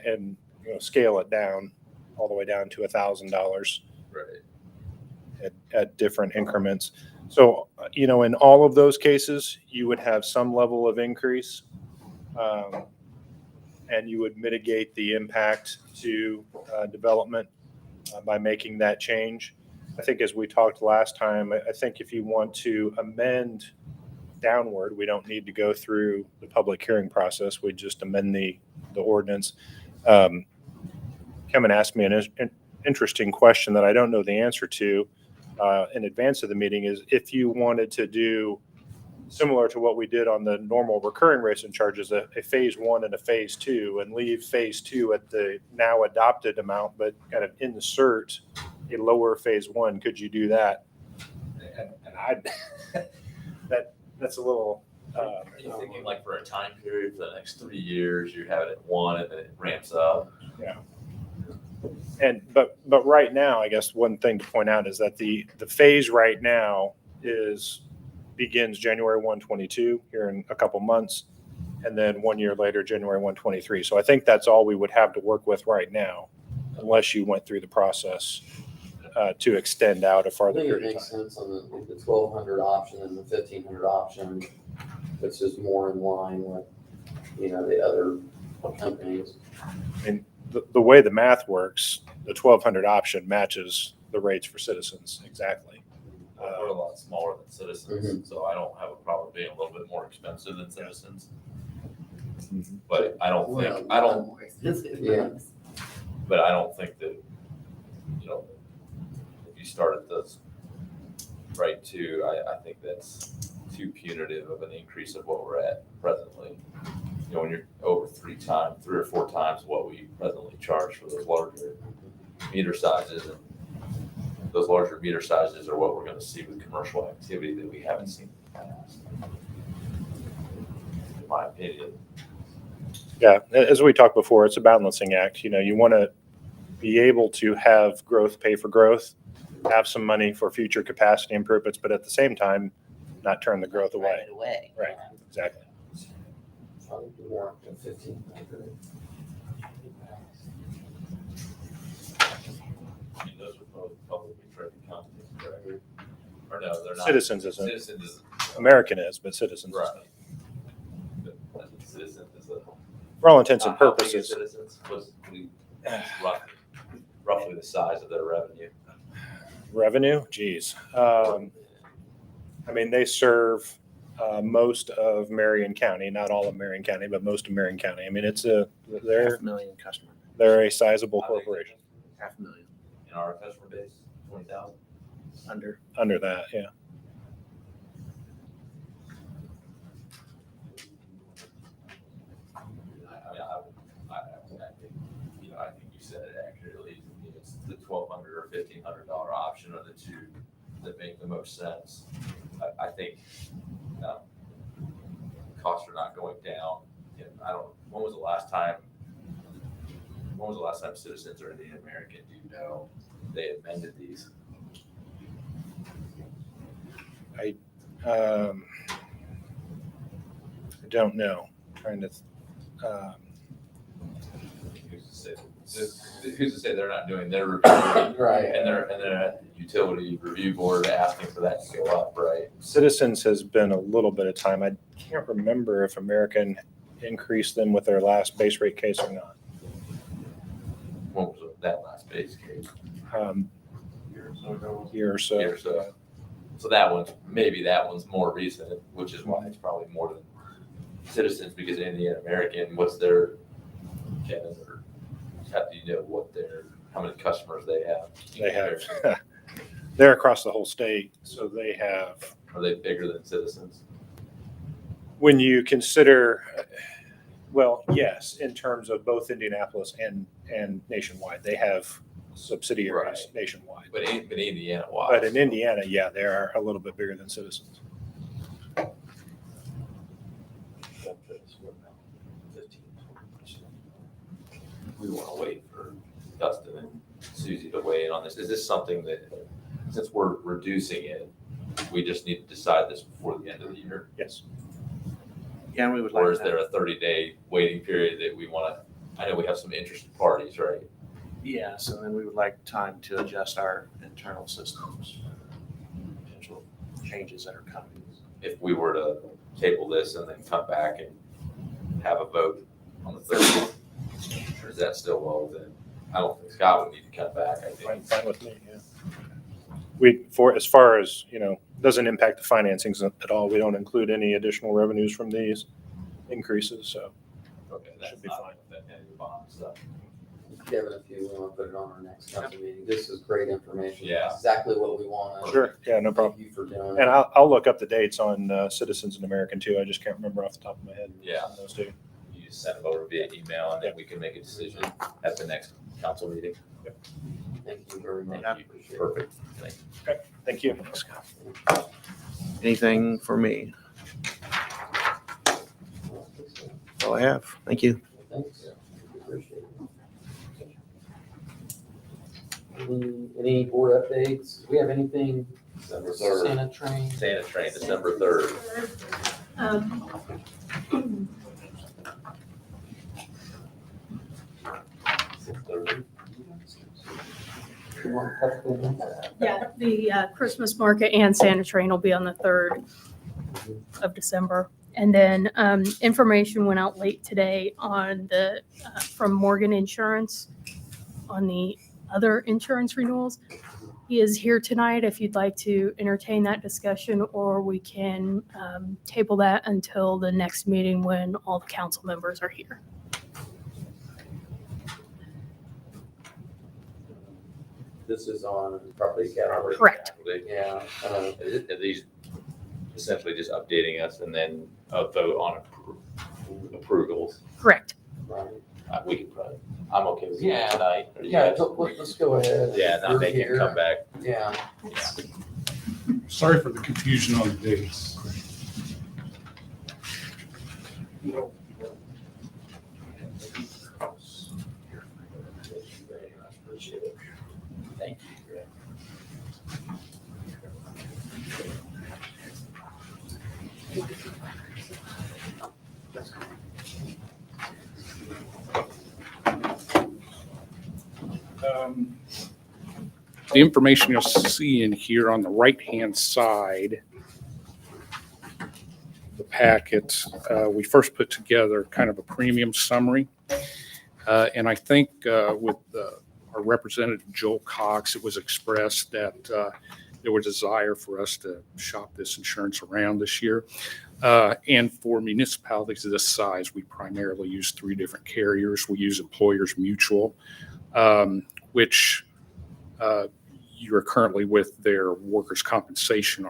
and, scale it down all the way down to $1,000 Right. at different increments. So, in all of those cases, you would have some level of increase. And you would mitigate the impact to development by making that change. I think as we talked last time, I think if you want to amend downward, we don't need to go through the public hearing process. We just amend the ordinance. Kevin asked me an interesting question that I don't know the answer to in advance of the meeting, is if you wanted to do similar to what we did on the normal recurring rates and charges, a phase one and a phase two, and leave phase two at the now adopted amount, but kind of insert a lower phase one. Could you do that? And I, that's a little. Are you thinking like for a time period for the next 3 years, you have it at 1 and then it ramps up? Yeah. But right now, I guess one thing to point out is that the phase right now begins January 1, 2022, here in a couple months, and then 1 year later, January 1, 2023. So I think that's all we would have to work with right now, unless you went through the process to extend out a I farther think it period of makes time. sense on the 1,200 option and the 1,500 option, which is more in line with, the other companies. And the way the math works, the 1,200 option matches the rates for Citizens exactly. We're a lot smaller than Citizens, so I don't have a problem being a little bit more expensive than Citizens. But I don't think, More expensive. Yeah. but I don't think that, if you start at this right two, I think that's too punitive of an increase of what we're at presently. When you're over 3 or 4 times what we presently charge for those larger meter sizes, and those larger meter sizes are what we're gonna see with commercial activity that we haven't seen in the past. In my opinion. Yeah, as we talked before, it's a balancing act. You want to be able to have growth pay for growth, have some money for future capacity improvements, but at the same time, not turn the growth away. Right, exactly. Probably be more up to 1,500. I mean, those are both publicly traded companies, correct? Or no, they're not. Citizens isn't. Citizens is. American is, but Citizens Right. isn't. But Citizens is a. For all intents and How big is purposes, Citizens was roughly the size of their revenue. revenue, geez. I mean, they serve most of Marion County, not all of Marion County, but most of Marion County. I mean, they're 500,000 customers. they're a sizable corporation. 500,000 In our customer base, 20,000. Under that, yeah. I think you said it accurately. It's the $1,200 or $1,500 option are the two that make the most sense. I think costs are not going down. When was the last time Citizens or Indian American, do you know, they amended these? I don't know. Trying to. Who's to say they're not doing their review? Right. And they're utility review board asking for that to go up, right? Citizens has been a little bit of time. I can't remember if American increased them with their last base rate case or not. When was that last base case? Year or so. Year or so. So that one's more recent, which is why it's probably more than Citizens, because Indian American, what's their, Kevin, or do you know how many customers they have? They have. They're across the whole state, so they have. Are they bigger than Citizens? When you consider, well, yes, in terms of both Indianapolis and nationwide, they have subsidiaries nationwide. But Indiana wise. But in Indiana, yeah, they are a little bit bigger than Citizens. We want to wait for Dustin and Susie to weigh in on this. Is this something that, since we're reducing it, we just need to decide this before the end of the year? Yes. Yeah, we would like Or is that. there a 30-day waiting period that we want to, I know we have some interested parties, right? Yes, and then we would like time to adjust our internal systems, potential changes that are coming. If we were to table this and then come back and have a vote on the 30th, or is that still well within? I don't think Scott would need to come back, I think. Fine with me, yeah. As far as, doesn't impact the financings at all. We don't include any additional revenues from these increases, so. Okay, that's Should be not fine. that any bond stuff. Kevin, if you want to put it on our next council meeting, this is great information. Yeah. Exactly what we want. Sure, yeah, no problem. Thank you for doing And it. I'll look up the dates on Citizens and American too. I just can't remember off the top of my head. Yeah. on those two. You just send them over via email and then we can make a decision at the next council meeting. Thank you very much. Thank you. Appreciate it. Perfect. Thank you. Thank you. Anything for me? That's all I have. Thank you. Thanks. Appreciate it. Any board updates? Do we have anything? December 3rd. Santa train? Santa train, December 3rd. Um, Yeah, the Christmas market and Santa train will be on the 3rd of December. And then information went out late today on from Morgan Insurance on the other insurance renewals. He is here tonight if you'd like to entertain that discussion, or we can table that until the next meeting when all the council members are here. This is on property category. Correct. Yeah. Are these essentially just updating us and then a vote on approvals? Correct. Right. We can probably, I'm okay with Yeah. it tonight. Are you Yeah, guys? let's go ahead. Yeah, not You're making here. it come back. Yeah. Sorry for the confusion on the dates. Thank you. The information you'll see in here on the right-hand side, the packet, we first put together kind of a premium summary. And I think with our representative Joel Cox, it was expressed that there was a desire for us to shop this insurance around this year. And for municipalities of this size, we primarily use 3 different carriers. We use Employers Mutual, which you're currently with their workers' compensation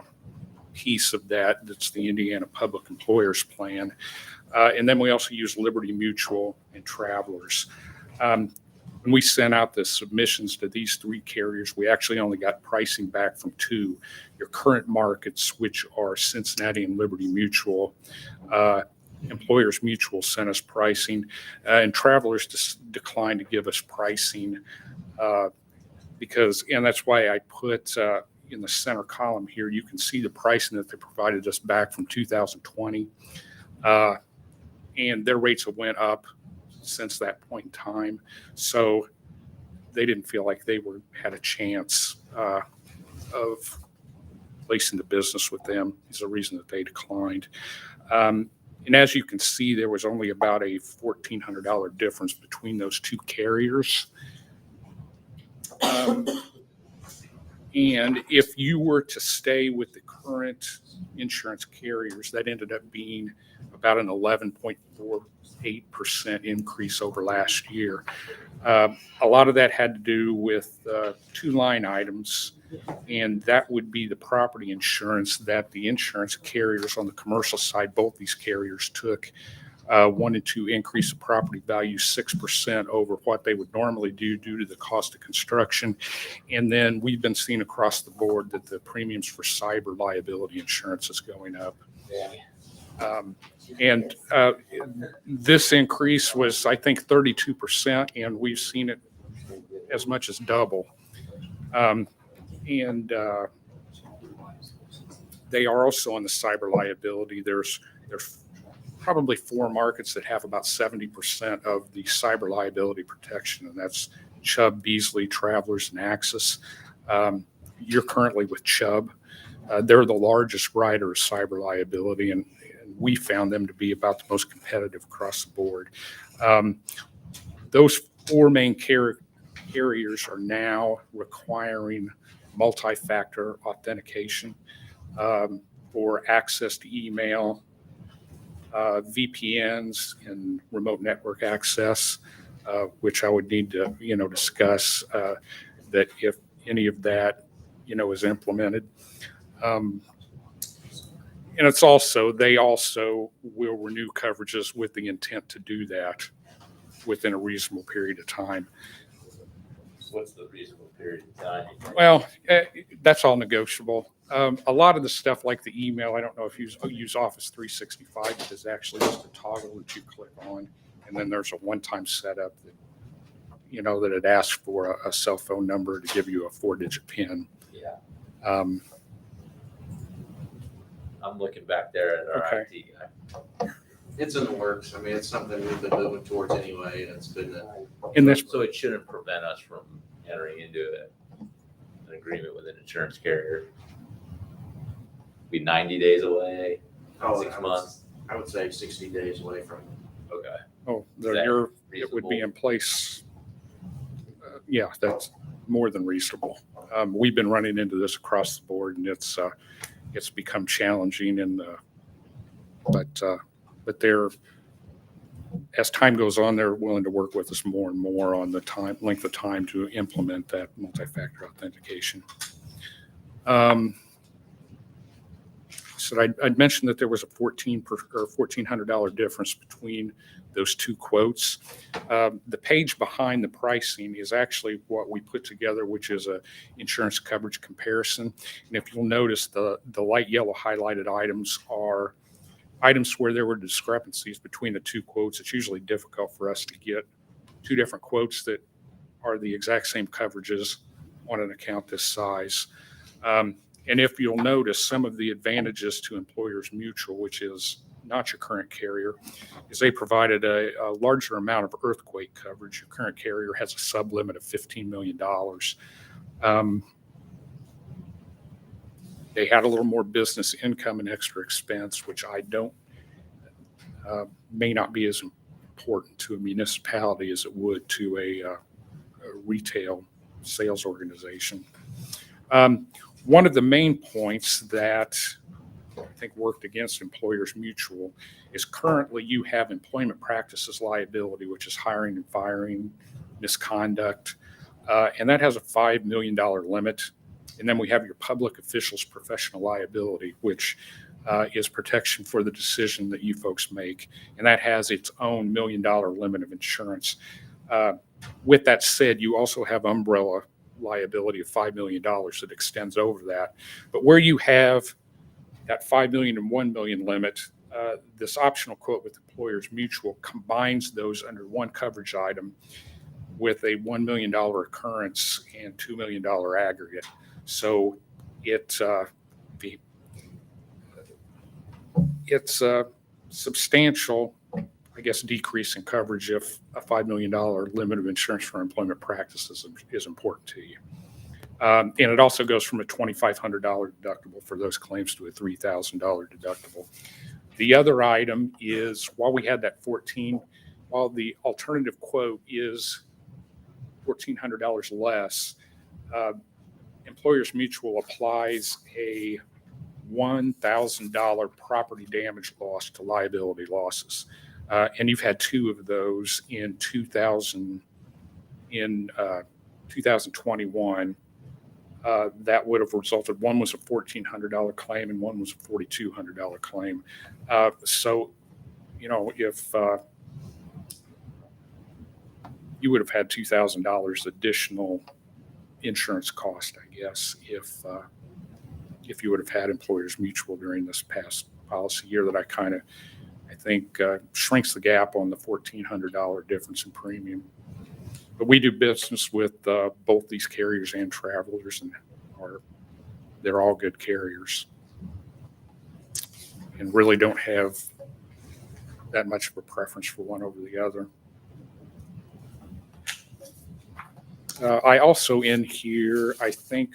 piece of that. That's the Indiana Public Employers Plan. And then we also use Liberty Mutual and Travelers. When we sent out the submissions to these 3 carriers, we actually only got pricing back from 2. Your current markets, which are Cincinnati and Liberty Mutual, Employers Mutual sent us pricing, and Travelers declined to give us pricing because, and that's why I put in the center column here, you can see the pricing that they provided us back from 2020. And their rates have went up since that point in time. So they didn't feel like they had a chance of placing the business with them is the reason that they declined. And as you can see, there was only about a $1,400 difference between those 2 carriers. And if you were to stay with the current insurance carriers, that ended up being about an 11.48% increase over last year. A lot of that had to do with 2 line items, and that would be the property insurance that the insurance carriers on the commercial side, both these carriers took, wanted to increase the property value 6% over what they would normally do due to the cost of construction. And then we've been seeing across the board that the premiums for cyber liability insurance is going up. And this increase was, I think, 32%, and we've seen it as much as double. And they are also on the cyber liability. There's probably 4 markets that have about 70% of the cyber liability protection, and that's Chubb, Beasley, Travelers, and Axis. You're currently with Chubb. They're the largest writer of cyber liability, and we found them to be about the most competitive across the board. Those 4 main carriers are now requiring multi-factor authentication for access to email, VPNs, and remote network access, which I would need to, discuss that if any of that, is implemented. And it's also, they also will renew coverages with the intent to do that within a reasonable period of time. What's the reasonable period of time? Well, that's all negotiable. A lot of the stuff like the email, I don't know if you use Office 365, it is actually just a toggle that you click on, and then there's a one-time setup that, that it asks for a cell phone number to give you a 4-digit PIN. Yeah. I'm looking back there at our Okay. IT guy. It's in the works. I mean, it's something we've been moving towards anyway, and it's been, In this, So it shouldn't prevent us from entering into an agreement with an insurance carrier. Be 90 days away, 6 months. I would say 60 days away from. Okay. it would be Reasonable. in place. Yeah, that's more than reasonable. We've been running into this across the board, and it's become challenging. But they're, as time goes on, they're willing to work with us more and more on the length of time to implement that multi-factor authentication. So I'd mentioned that there was a $1,400 difference between those 2 quotes. The page behind the pricing is actually what we put together, which is a insurance coverage comparison. And if you'll notice, the light yellow highlighted items are items where there were discrepancies between the 2 quotes. It's usually difficult for us to get 2 different quotes that are the exact same coverages on an account this size. And if you'll notice, some of the advantages to Employers Mutual, which is not your current carrier, is they provided a larger amount of earthquake coverage. Your current carrier has a sublimit of $15 million. They had a little more business income and extra expense, which I don't, may not be as important to a municipality as it would to a retail sales organization. One of the main points that I think worked against Employers Mutual is currently you have employment practices liability, which is hiring and firing, misconduct, and that has a $5 million limit. And then we have your public officials professional liability, which is protection for the decision that you folks make, and that has its own $1 million limit of insurance. With that said, you also have umbrella liability of $5 million that extends over that. But where you have that $5 million and $1 million limit, this optional quote with Employers Mutual combines those under one coverage item with a $1 million occurrence and $2 million aggregate. So it's a substantial, I guess, decrease in coverage if a $5 million limit of insurance for employment practices is important to you. And it also goes from a $2,500 deductible for those claims to a $3,000 deductible. The other item is, while we had that while the alternative quote is $1,400 less, Employers Mutual applies a $1,000 property damage loss to liability losses. And you've had 2 of those in 2021. That would have resulted, one was a $1,400 claim and one was a $4,200 claim. So, if you would have had $2,000 additional insurance cost, I guess, if you would have had Employers Mutual during this past policy year, that I think shrinks the gap on the $1,400 difference in premium. But we do business with both these carriers and Travelers, and they're all good carriers. And really don't have that much of a preference for one over the other. I also in here, I think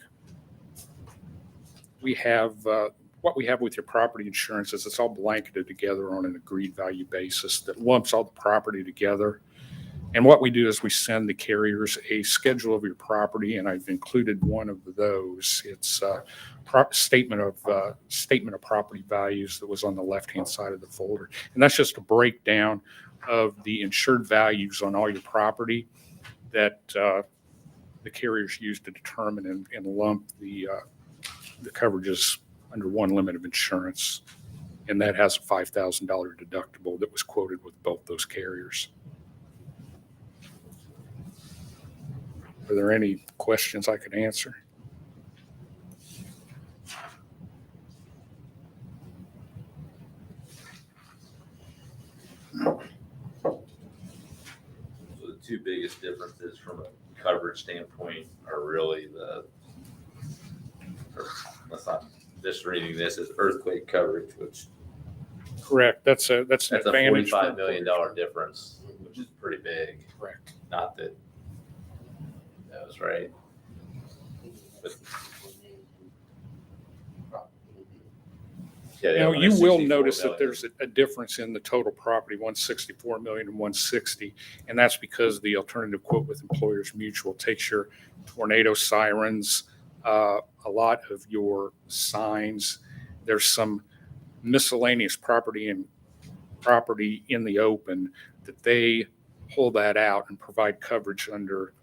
we have, what we have with your property insurance is it's all blanketed together on an agreed value basis that lumps all the property together. And what we do is we send the carriers a schedule of your property, and I've included one of those. It's a statement of property values that was on the left-hand side of the folder. And that's just a breakdown of the insured values on all your property that the carriers use to determine and lump the coverages under one limit of insurance. And that has a $5,000 deductible that was quoted with both those carriers. Are there any questions I could answer? So the two biggest differences from a coverage standpoint are really let's not just reading this as earthquake coverage, which Correct. That's an that's a advantage. $45 million difference, which is pretty big. Correct. Not that that was right. Yeah, Now, yeah, you will 164 notice that million. there's a difference in the total property, 164 million and 160. And that's because the alternative quote with Employers Mutual takes your tornado sirens, a lot of your signs. There's some miscellaneous property in the open that they pull that out and provide coverage under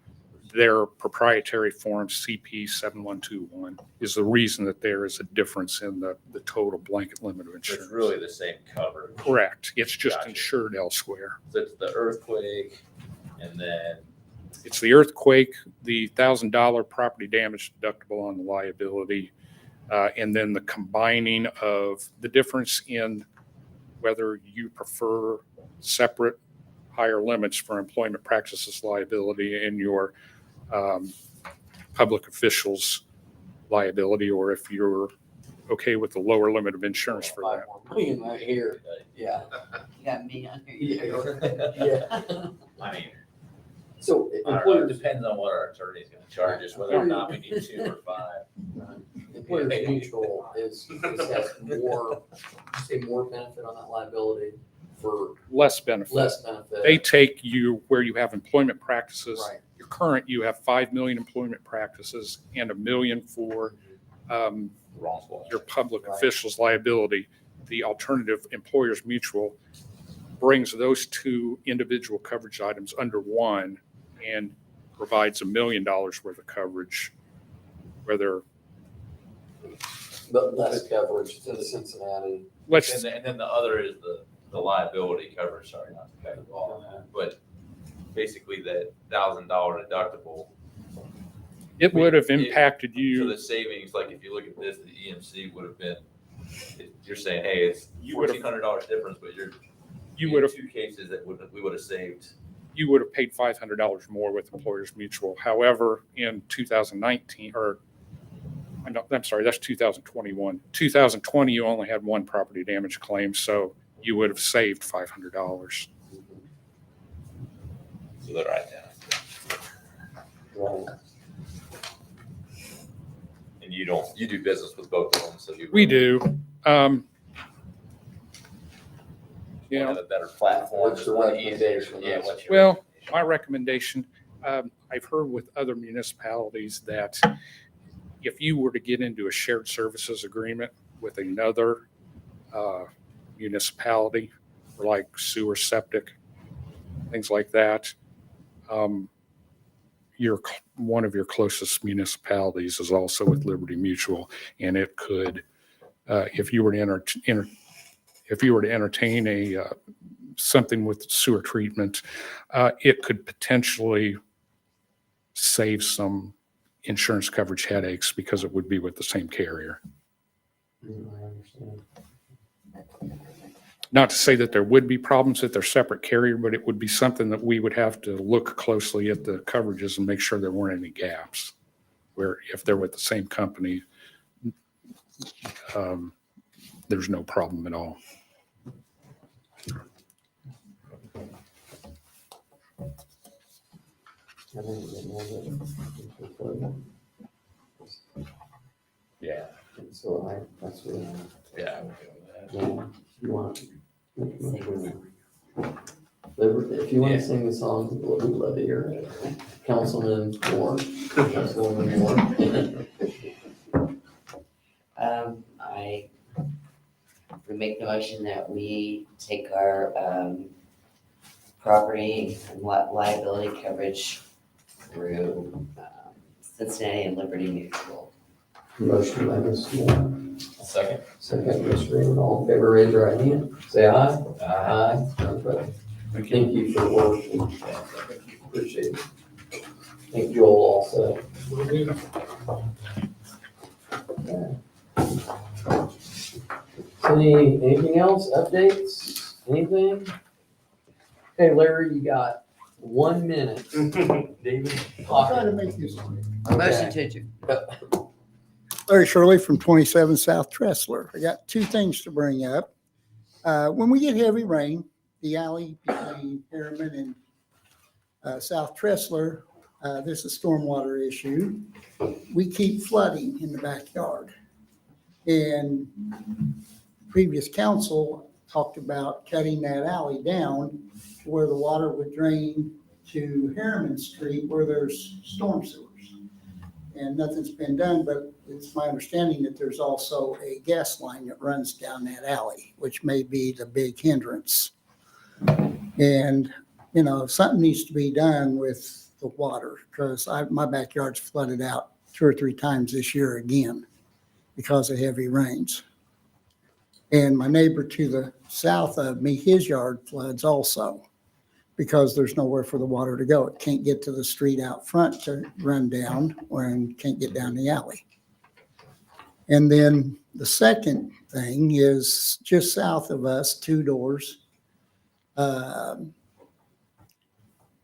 their proprietary form, CP 7121, is the reason that there is a difference in the total blanket limit of insurance. It's really the same coverage. Correct. It's just Gotcha. insured elsewhere. So it's the earthquake and then It's the earthquake, the $1,000 property damage deductible on the liability, and then the combining of the difference in whether you prefer separate higher limits for employment practices liability and your public officials liability, or if you're okay with the lower limit of insurance for that. Million right here, yeah. You got me on here. Yeah. I mean, So I don't know, employers, it depends on what our attorney's gonna charge us, whether or not we need 2 or 5. Employers Mutual has more, say more benefit on that liability for Less benefit. less benefit. They take you where you have employment practices. Right. Your current, you have 5 million employment practices and $1 million for Wrongful. your public Right. officials liability. The alternative, Employers Mutual, brings those two individual coverage items under one and provides $1 million worth of coverage, whether, But less coverage to the Cincinnati. let's, And then the other is the liability coverage, sorry, not to cut you off, but basically that $1,000 deductible. it would have It- impacted So you. the savings, like if you look at this, the EMC would have been, you're saying, hey, it's You would have- $1,400 difference, but You would have, 2 cases that we would have saved. you would have paid $500 more with Employers Mutual. However, in 2019, or, I'm sorry, that's 2021. 2020, you only had one property damage claim, so you would have saved $500. So they're right down. Right. And you do business with both of them, so you. We do. You know, Have a better platform. What's your one easier. recommendation? Yeah, what's your? well, my recommendation, I've heard with other municipalities that if you were to get into a shared services agreement with another municipality, like sewer, septic, things like that, one of your closest municipalities is also with Liberty Mutual, and it could, if you were to entertain something with sewer treatment, it could potentially save some insurance coverage headaches because it would be with the same carrier. I understand. not to say that there would be problems if they're separate carrier, but it would be something that we would have to look closely at the coverages and make sure there weren't any gaps. Where if they're with the same company, there's no problem at all. Yeah, So that's what yeah. you want. If you want to sing the song, we'd love to hear it. Councilman Moore, Councilwoman Moore. I would make the motion that we take our, property and liability coverage through, Cincinnati and Liberty Mutual. Motion by Ms. Moore, Second. second by Mr. Raymond. All in favor, raise your right hand. Say aye. Aye. None opposed. Thank you for working. Appreciate it. Thank you all also. Okay. Anything else? Updates? Anything? Okay, Larry, you got 1 minute. David? I'll try to make this quick. Motion to adjourn. Larry Shirley from 27 South Tressler. I got two things to bring up. When we get heavy rain, the alley between Harriman and South Tressler, this is a stormwater issue. We keep flooding in the backyard. And previous council talked about cutting that alley down to where the water would drain to Harriman Street where there's storm sewers. And nothing's been done, but it's my understanding that there's also a gas line that runs down that alley, which may be the big hindrance. And, you know, something needs to be done with the water because my backyard's flooded out 2 or 3 times this year again because of heavy rains. And my neighbor to the south of me, his yard floods also because there's nowhere for the water to go. It can't get to the street out front to run down and can't get down the alley. And then the second thing is just south of us, 2 doors,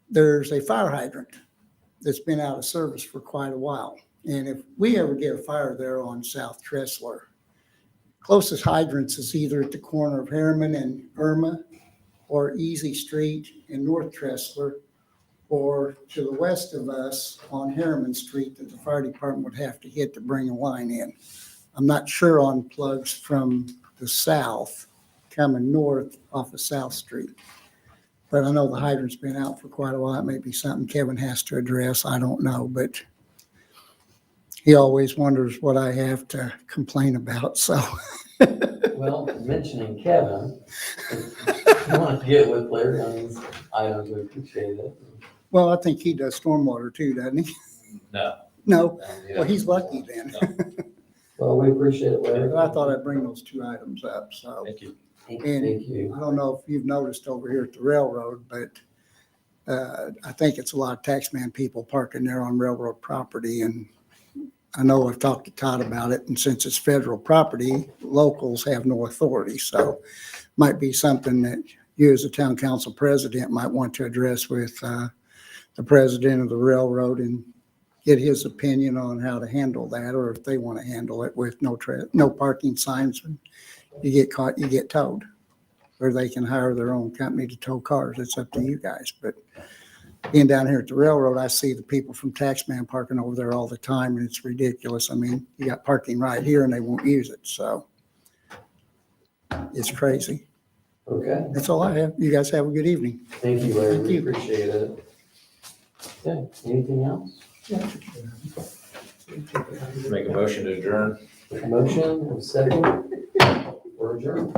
there's a fire hydrant that's been out of service for quite a while. And if we ever get a fire there on South Tressler, closest hydrants is either at the corner of Harriman and Irma or Easy Street in North Tressler, or to the west of us on Harriman Street that the fire department would have to hit to bring a line in. I'm not sure on plugs from the south coming north off of South Street. But I know the hydrant's been out for quite a while. It may be something Kevin has to address. I don't know, but he always wonders what I have to complain about, so. Well, mentioning Kevin, if you want to get with Larry on these items, we appreciate it. Well, I think he does stormwater too, doesn't he? No. No? Well, he's lucky then. Well, we appreciate it, Larry. I thought I'd bring those 2 items up, so. Thank you. Thank And you. I don't know if you've noticed over here at the railroad, but I think it's a lot of taxman people parking there on railroad property. And I know I've talked to Todd about it, and since it's federal property, locals have no authority. So might be something that you as a town council president might want to address with the president of the railroad and get his opinion on how to handle that, or if they want to handle it with no parking signs. When you get caught, you get towed, or they can hire their own company to tow cars. It's up to you guys. But being down here at the railroad, I see the people from Taxman parking over there all the time, and it's ridiculous. I mean, you got parking right here and they won't use it. So it's crazy. Okay. That's all I have. You guys have a good evening. Thank you, Larry. Thank We you. appreciate it. Okay, anything else? Make a motion to adjourn. Motion, and a second. We're adjourned.